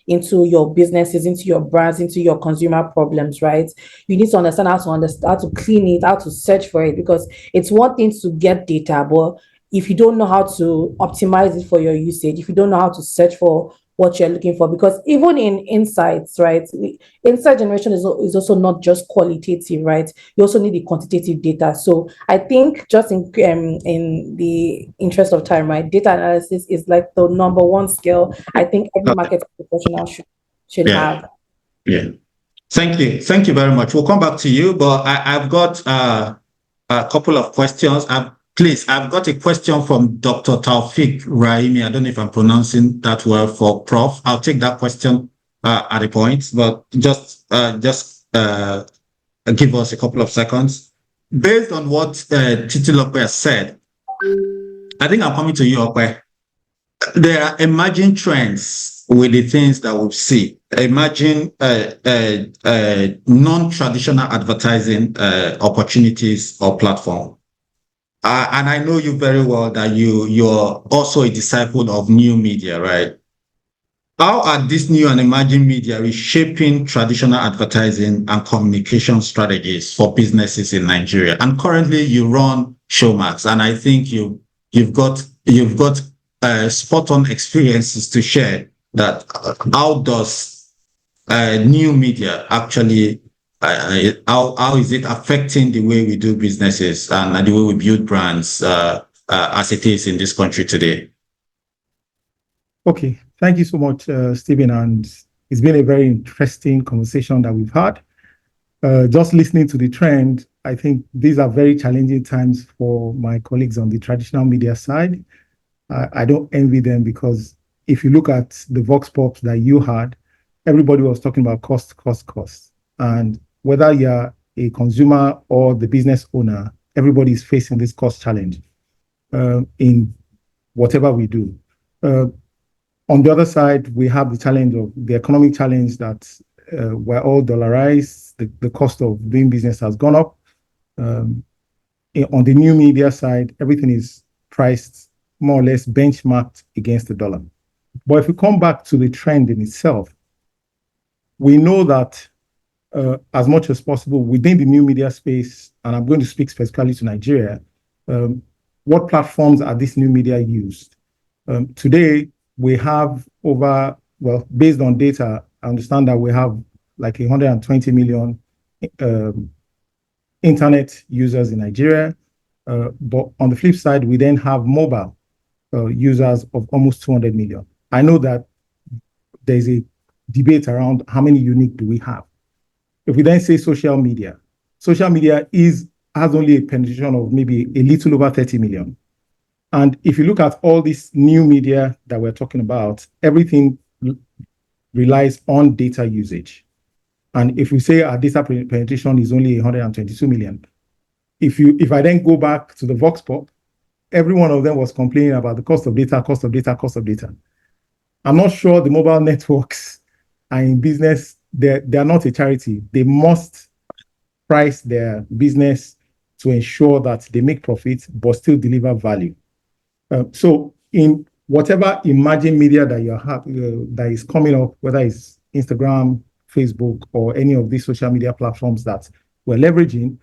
into your businesses, into your brands, into your consumer problems, right? You need to understand how to clean it, how to search for it, because it's one thing to get data, but if you don't know how to optimize it for your usage, if you don't know how to search for what you're looking for, because even in insights, right? Insight generation is also not just qualitative, right? You also need the quantitative data. So I think just in the interest of time, right? Data analysis is like the number one skill I think every marketing professional should have. Yeah. Thank you very much. We'll come back to you, but I've got a couple of questions. I've got a question from Dr. Taufik Raimi. I don't know if I'm pronouncing that well for Prof. I'll take that question at a point, but just give us a couple of seconds. Based on what Titilope has said, I think I'm coming to you, Okwe. There are emerging trends with the things that we see. Emerging non-traditional advertising opportunities or platform. And I know you very well that you're also a disciple of new media, right? How are these new and emerging media reshaping traditional advertising and communication strategies for businesses in Nigeria? And currently you run Showmax, and I think you've got spot on experiences to share that how does new media actually how is it affecting the way we do businesses and the way we build brands as it is in this country today? Okay, thank you so much, Stephen. And it's been a very interesting conversation that we've had. Just listening to the trend, I think these are very challenging times for my colleagues on the traditional media side. I don't envy them, because if you look at the Vox Pops that you had, everybody was talking about cost. And whether you're a consumer or the business owner, everybody is facing this cost challenge in whatever we do. On the other side, we have the challenge of the economic challenge that we're all dollarized. The cost of doing business has gone up. On the new media side, everything is priced more or less benchmarked against the dollar. But if we come back to the trend in itself, we know that as much as possible within the new media space, and I'm going to speak specifically to Nigeria, what platforms are these new media used? Today, we have based on data, I understand that we have like 120 million internet users in Nigeria. But on the flip side, we then have mobile users of almost 200 million. I know that there's a debate around how many unique do we have. If we then say social media has only a penetration of maybe a little over 30 million. And if you look at all this new media that we're talking about, everything relies on data usage. And if we say our data penetration is only 122 million, if I then go back to the Vox Pop, every one of them was complaining about the cost of data. I'm not sure the mobile networks are in business. They're not a charity. They must price their business to ensure that they make profits but still deliver value. So in whatever emerging media that that is coming up, whether it's Instagram, Facebook, or any of these social media platforms that we're leveraging,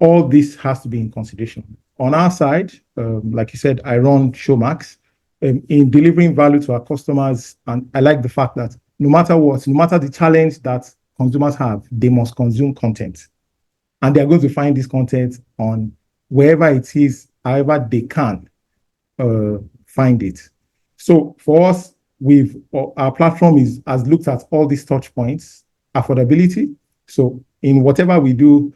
all this has to be in consideration. On our side, like you said, I run Showmax in delivering value to our customers, and I like the fact that no matter the challenge that consumers have, they must consume content. And they're going to find this content on wherever it is, however they can find it. So for us, our platform has looked at all these touch points, affordability. So in whatever we do,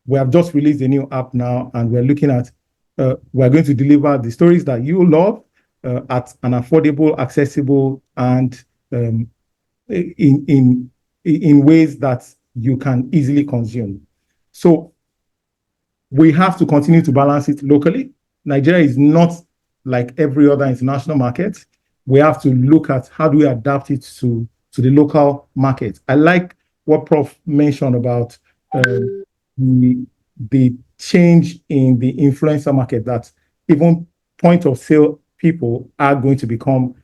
we have just released a new app now, and we're looking at, we're going to deliver the stories that you love, at an affordable, accessible, and in ways that you can easily consume. So we have to continue to balance it locally. Nigeria is not like every other international market. We have to look at how do we adapt it to the local market. I like what Prof mentioned about the change in the influencer market, that even point of sale people are going to become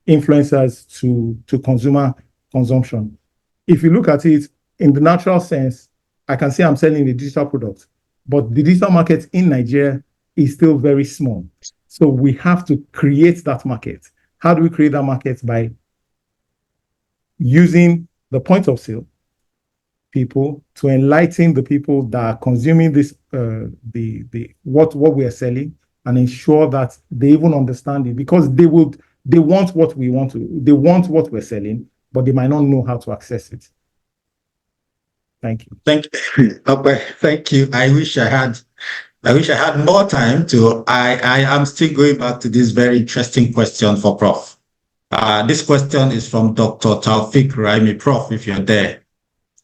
influencers to consumer consumption. If you look at it in the natural sense, I can say I'm selling a digital product, but the digital market in Nigeria is still very small. So we have to create that market. How do we create that market? By using the point of sale people to enlighten the people that are consuming this, what we are selling, and ensure that they even understand it, because they want what we want to, they want what we're selling, but they might not know how to access it. Thank you. Thank you. Okay, thank you. I wish I had more time to. I am still going back to this very interesting question for Prof. This question is from Dr. Taufik Raimi. Prof, if you're there.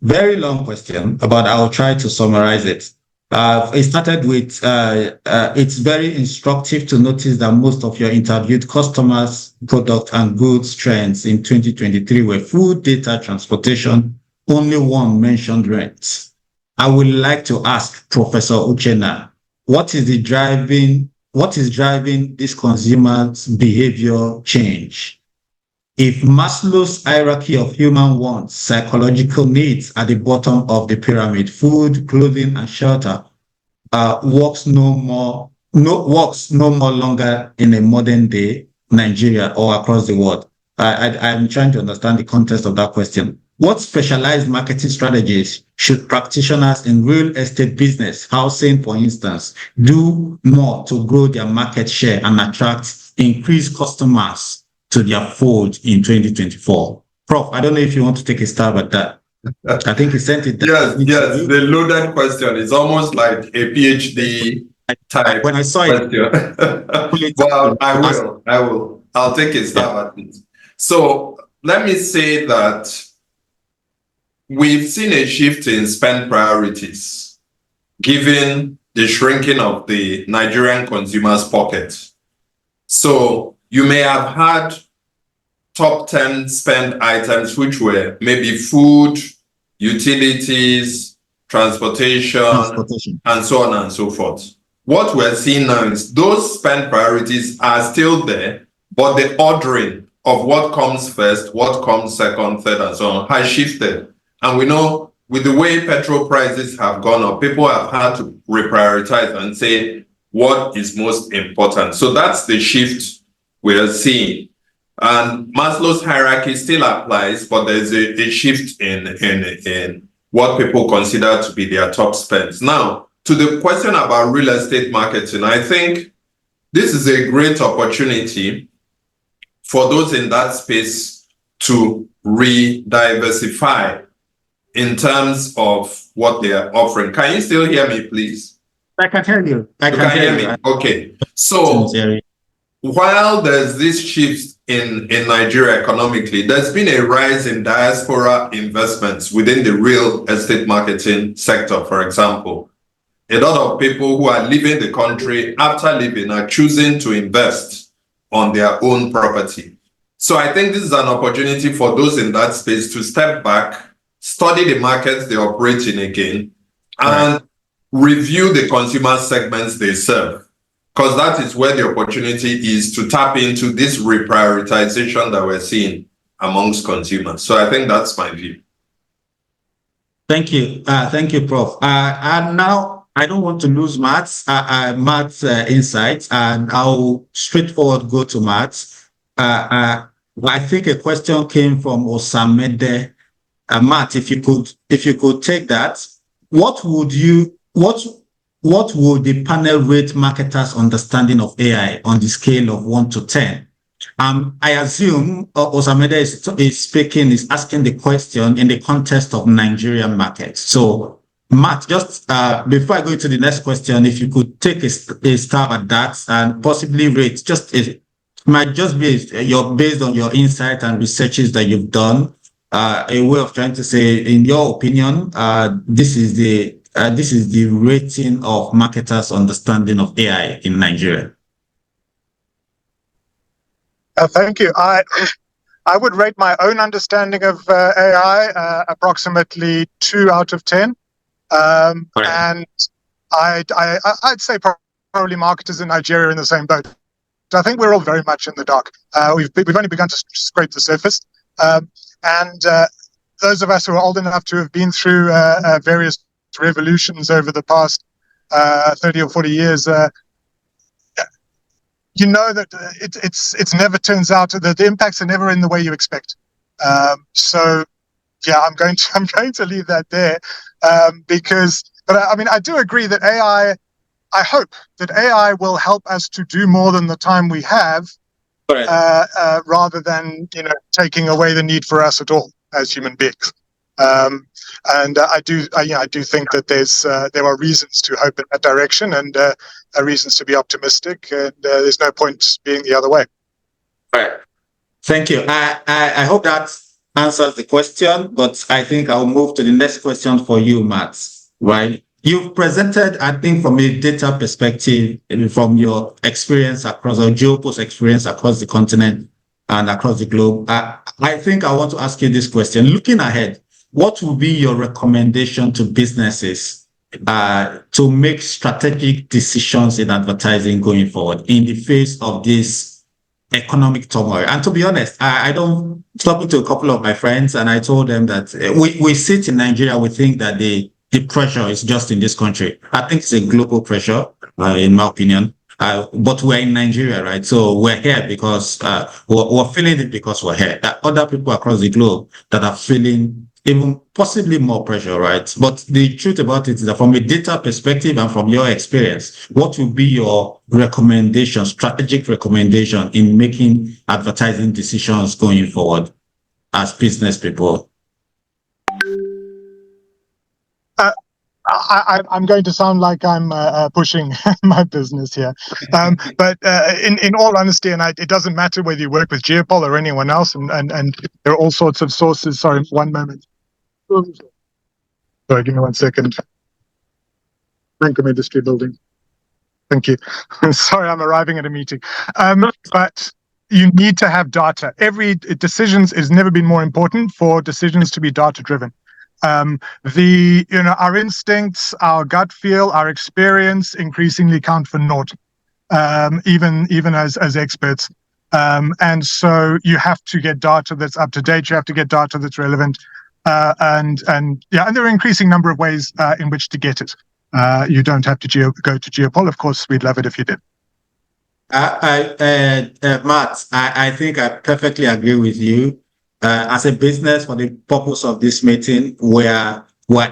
Very long question, but I'll try to summarize it. It started with, it's very instructive to notice that most of your interviewed customers, product and goods trends in 2023 were food, data, transportation. Only one mentioned rent. I would like to ask Professor Uchenna, what is driving this consumer's behavior change? If Maslow's hierarchy of human wants, psychological needs at the bottom of the pyramid, food, clothing, and shelter, works no more longer in a modern day Nigeria or across the world. I'm trying to understand the context of that question. What specialized marketing strategies should practitioners in real estate business, housing, for instance, do more to grow their market share and attract increased customers to their fold in 2024? Prof, I don't know if you want to take a stab at that. I think he sent it. Yes, the loaded question is almost like a PhD type. When I saw question. Well, I will. I'll take a stab at it. So let me say that we've seen a shift in spend priorities, given the shrinking of the Nigerian consumer's pocket. So you may have had top 10 spend items, which were maybe food, utilities, transportation, and so on and so forth. What we're seeing now is those spend priorities are still there, but the ordering of what comes first, what comes second, third, and so on has shifted. And we know with the way petrol prices have gone up, people have had to reprioritize and say what is most important. So that's the shift we are seeing. And Maslow's hierarchy still applies, but there's a shift in what people consider to be their top spends. Now, to the question about real estate marketing, I think this is a great opportunity for those in that space to re-diversify in terms of what they are offering. Can you still hear me, please? I can hear you. I can hear me. Okay. So while there's this shift in Nigeria economically, there's been a rise in diaspora investments within the real estate marketing sector, for example. A lot of people who are leaving the country after leaving are choosing to invest on their own property. So I think this is an opportunity for those in that space to step back, study the markets they operate in again, and review the consumer segments they serve, because that is where the opportunity is to tap into this reprioritization that we're seeing amongst consumers. So I think that's my view. Thank you. Thank you, Prof. And now I don't want to lose Matt's insights, and I'll straightforward go to Matt. I think a question came from Osamede. Matt, if you could take that, what would the panel rate marketers' understanding of AI on the scale of 1 to 10? I assume Osamede is asking the question in the context of Nigerian markets. So Matt, just before I go into the next question, if you could take a stab at that and possibly rate, might just be based on your insight and researches that you've done, a way of trying to say, in your opinion, this is the rating of marketers' understanding of AI in Nigeria. Thank you. I would rate my own understanding of AI approximately 2 out of 10. And I'd say probably marketers in Nigeria are in the same boat. So I think we're all very much in the dark. We've only begun to scrape the surface. And those of us who are old enough to have been through various revolutions over the past 30 or 40 years, you know that it's never turns out that the impacts are never in the way you expect. So yeah, I'm going to leave that there but I mean, I do agree that AI, I hope that AI will help us to do more than the time we have, rather than, taking away the need for us at all as human beings. And I do think that there are reasons to hope in that direction and reasons to be optimistic, and there's no point being the other way. Right. Thank you. I hope that answers the question, but I think I'll move to the next question for you, Matt. Right? You've presented, I think, from a data perspective, from your experience across, or Geopost experience across the continent and across the globe. I think I want to ask you this question. Looking ahead, what will be your recommendation to businesses to make strategic decisions in advertising going forward in the face of this economic turmoil? And to be honest, talking to a couple of my friends, and I told them that we sit in Nigeria, we think that the pressure is just in this country. I think it's a global pressure, in my opinion. But we're in Nigeria, right? So we're here because we're feeling it because we're here. There are other people across the globe that are feeling even possibly more pressure, right? But the truth about it is that from a data perspective and from your experience, what will be your recommendation, strategic recommendation in making advertising decisions going forward as business people? I'm going to sound like I'm pushing my business here, but in all honesty, and it doesn't matter whether you work with Geopol or anyone else, and there are all sorts of sources. Sorry, one moment. Sorry, give me 1 second. Bank Industry Building. Thank you. Sorry, I'm arriving at a meeting. But you need to have data. Decisions has never been more important for decisions to be data-driven. Our instincts, our gut feel, our experience increasingly count for naught, even as experts. And so you have to get data that's up to date. You have to get data that's relevant. And there are an increasing number of ways in which to get it. You don't have to go to Geopol. Of course, we'd love it if you did. Matt, I think I perfectly agree with you. As a business, for the purpose of this meeting, we're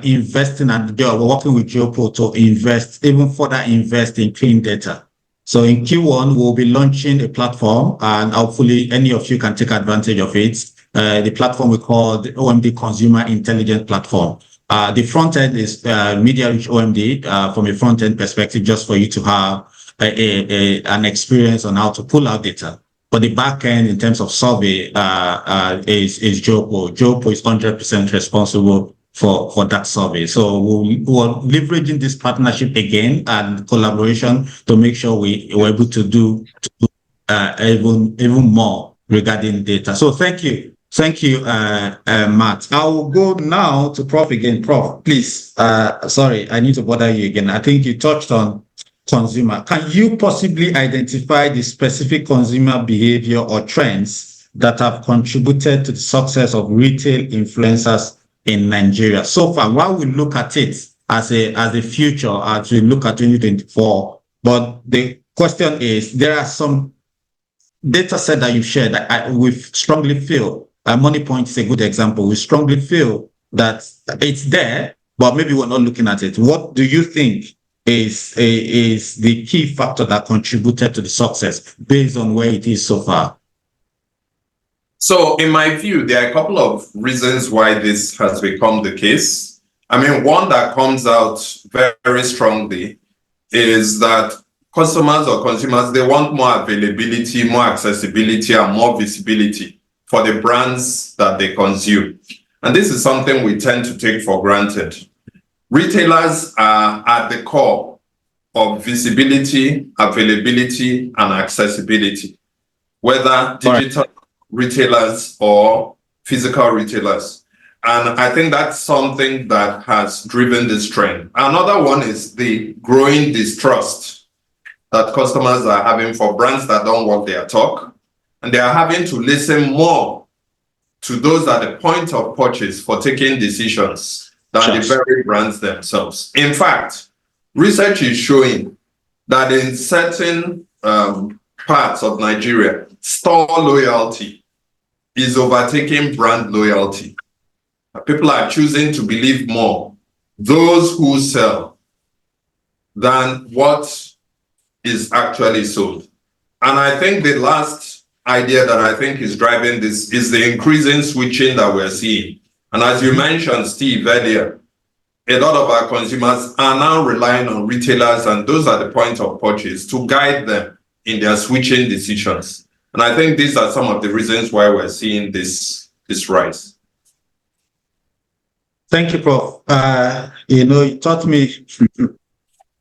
investing and we're working with Geopol to even further invest in clean data. So in Q1, we'll be launching a platform, and hopefully any of you can take advantage of it. The platform we call the OMD Consumer Intelligence Platform. The front end is Media Reach OMD from a front end perspective, just for you to have an experience on how to pull out data. But the back end, in terms of survey, is Geopol. Geopol is 100% responsible for that survey. So we're leveraging this partnership again and collaboration to make sure we're able to do even more regarding data. So thank you, Matt. I will go now to Prof again. Prof, please. Sorry, I need to bother you again. I think you touched on consumer. Can you possibly identify the specific consumer behavior or trends that have contributed to the success of retail influencers in Nigeria so far? While we look at it as a future, as we look at 2024, but the question is, there are some data set that you shared that we strongly feel, MoneyPoint is a good example. We strongly feel that it's there, but maybe we're not looking at it. What do you think is the key factor that contributed to the success based on where it is so far? So in my view, there are a couple of reasons why this has become the case. I mean, one that comes out very, very strongly is that customers or consumers, they want more availability, more accessibility, and more visibility for the brands that they consume. And this is something we tend to take for granted. Retailers are at the core of visibility, availability, and accessibility, whether digital retailers or physical retailers. And I think that's something that has driven this trend. Another one is the growing distrust that customers are having for brands that don't walk their talk. And they are having to listen more to those at the point of purchase for taking decisions than the very brands themselves. In fact, research is showing that in certain parts of Nigeria, store loyalty is overtaking brand loyalty. People are choosing to believe more those who sell than what is actually sold. And I think the last idea that I think is driving this is the increasing switching that we're seeing. And as you mentioned, Steve, earlier, a lot of our consumers are now relying on retailers and those at the point of purchase to guide them in their switching decisions. And I think these are some of the reasons why we're seeing this rise. Thank you, Prof. You taught me,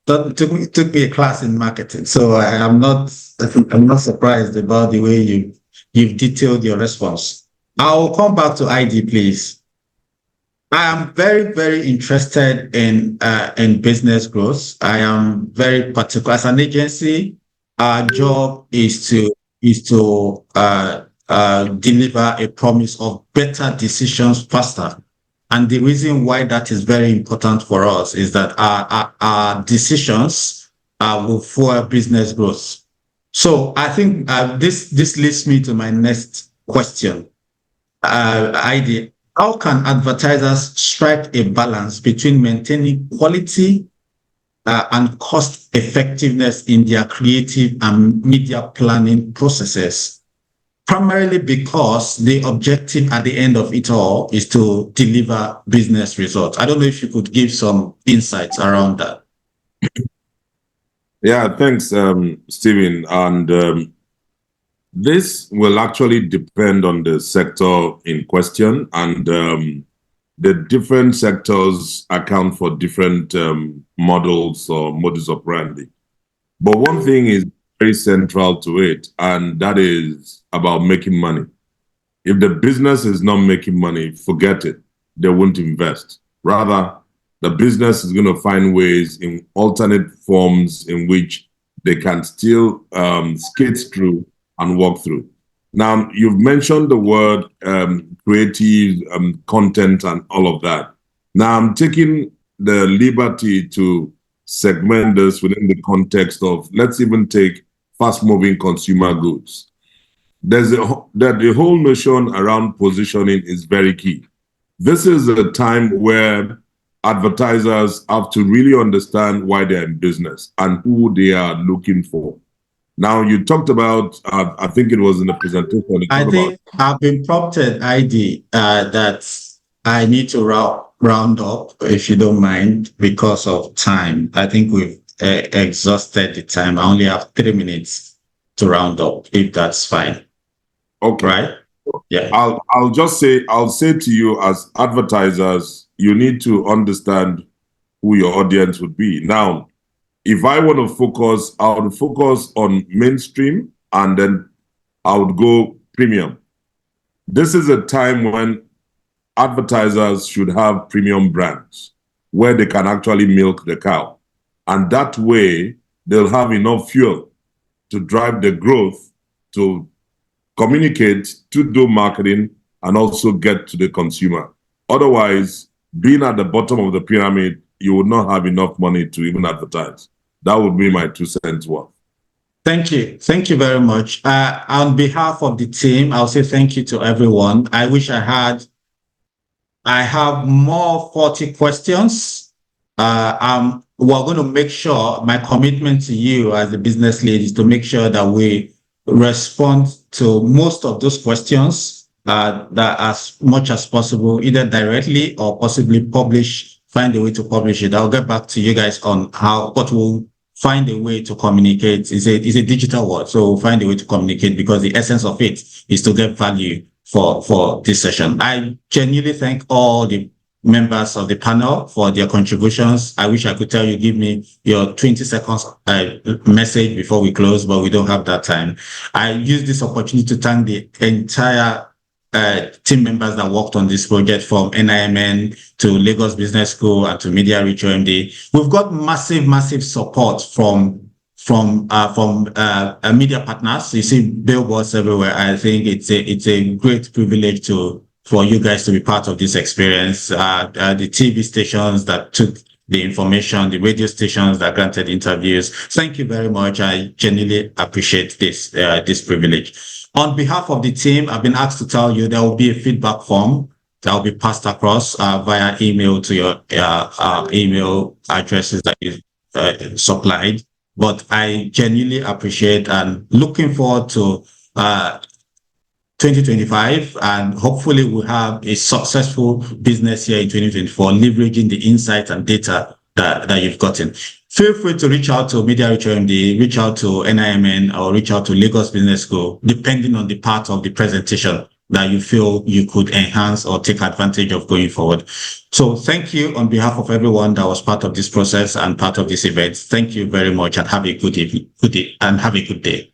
took me a class in marketing, so I'm not surprised about the way you've detailed your response. I'll come back to ID, please. I am very, very interested in business growth. I am very particular. As an agency, our job is to deliver a promise of better decisions faster. And the reason why that is very important for us is that our decisions will fuel business growth. So I think this leads me to my next question. ID, how can advertisers strike a balance between maintaining quality and cost effectiveness in their creative and media planning processes? Primarily because the objective at the end of it all is to deliver business results. I don't know if you could give some insights around that. Yeah, thanks, Stephen. And this will actually depend on the sector in question, and the different sectors account for different models or modus operandi. But one thing is very central to it, and that is about making money. If the business is not making money, forget it. They won't invest. Rather, the business is going to find ways in alternate forms in which they can still skate through and walk through. Now, you've mentioned the word creative content and all of that. Now, I'm taking the liberty to segment this within the context of, let's even take fast-moving consumer goods. The whole notion around positioning is very key. This is a time where advertisers have to really understand why they're in business and who they are looking for. Now, you talked about, I think it was in the presentation. I think I've been prompted, ID, that I need to round up, if you don't mind, because of time. I think we've exhausted the time. I only have 3 minutes to round up, if that's fine. Okay. Right? Yeah. I'll say to you, as advertisers, you need to understand who your audience would be. Now, if I want to focus, I would focus on mainstream, and then I would go premium. This is a time when advertisers should have premium brands where they can actually milk the cow. And that way, they'll have enough fuel to drive the growth, to communicate, to do marketing, and also get to the consumer. Otherwise, being at the bottom of the pyramid, you would not have enough money to even advertise. That would be my 2 cents worth. Thank you. Thank you very much. On behalf of the team, I'll say thank you to everyone. I wish I have more 40 questions. We're going to make sure, my commitment to you as a business lead is to make sure that we respond to most of those questions that as much as possible, either directly or possibly publish find a way to publish it. I'll get back to you guys on how, but we'll find a way to communicate. It's a digital world, so we'll find a way to communicate, because the essence of it is to get value for this session. I genuinely thank all the members of the panel for their contributions. I wish I could tell you, give me your 20 seconds message before we close, but we don't have that time. I use this opportunity to thank the entire team members that worked on this project, from NIMN to Lagos Business School and to Media Reach OMD. We've got massive support from media partners. You see billboards everywhere. I think it's a great privilege for you guys to be part of this experience. The TV stations that took the information, the radio stations that granted interviews. Thank you very much. I genuinely appreciate this privilege. On behalf of the team, I've been asked to tell you there will be a feedback form that will be passed across via email to your email addresses that you supplied. But I genuinely appreciate and looking forward to 2025, and hopefully we'll have a successful business year in 2024, leveraging the insights and data that you've gotten. Feel free to reach out to Media Reach OMD, reach out to NIMN, or reach out to Lagos Business School, depending on the part of the presentation that you feel you could enhance or take advantage of going forward. So thank you on behalf of everyone that was part of this process and part of this event. Thank you very much, and have a good evening, and have a good day.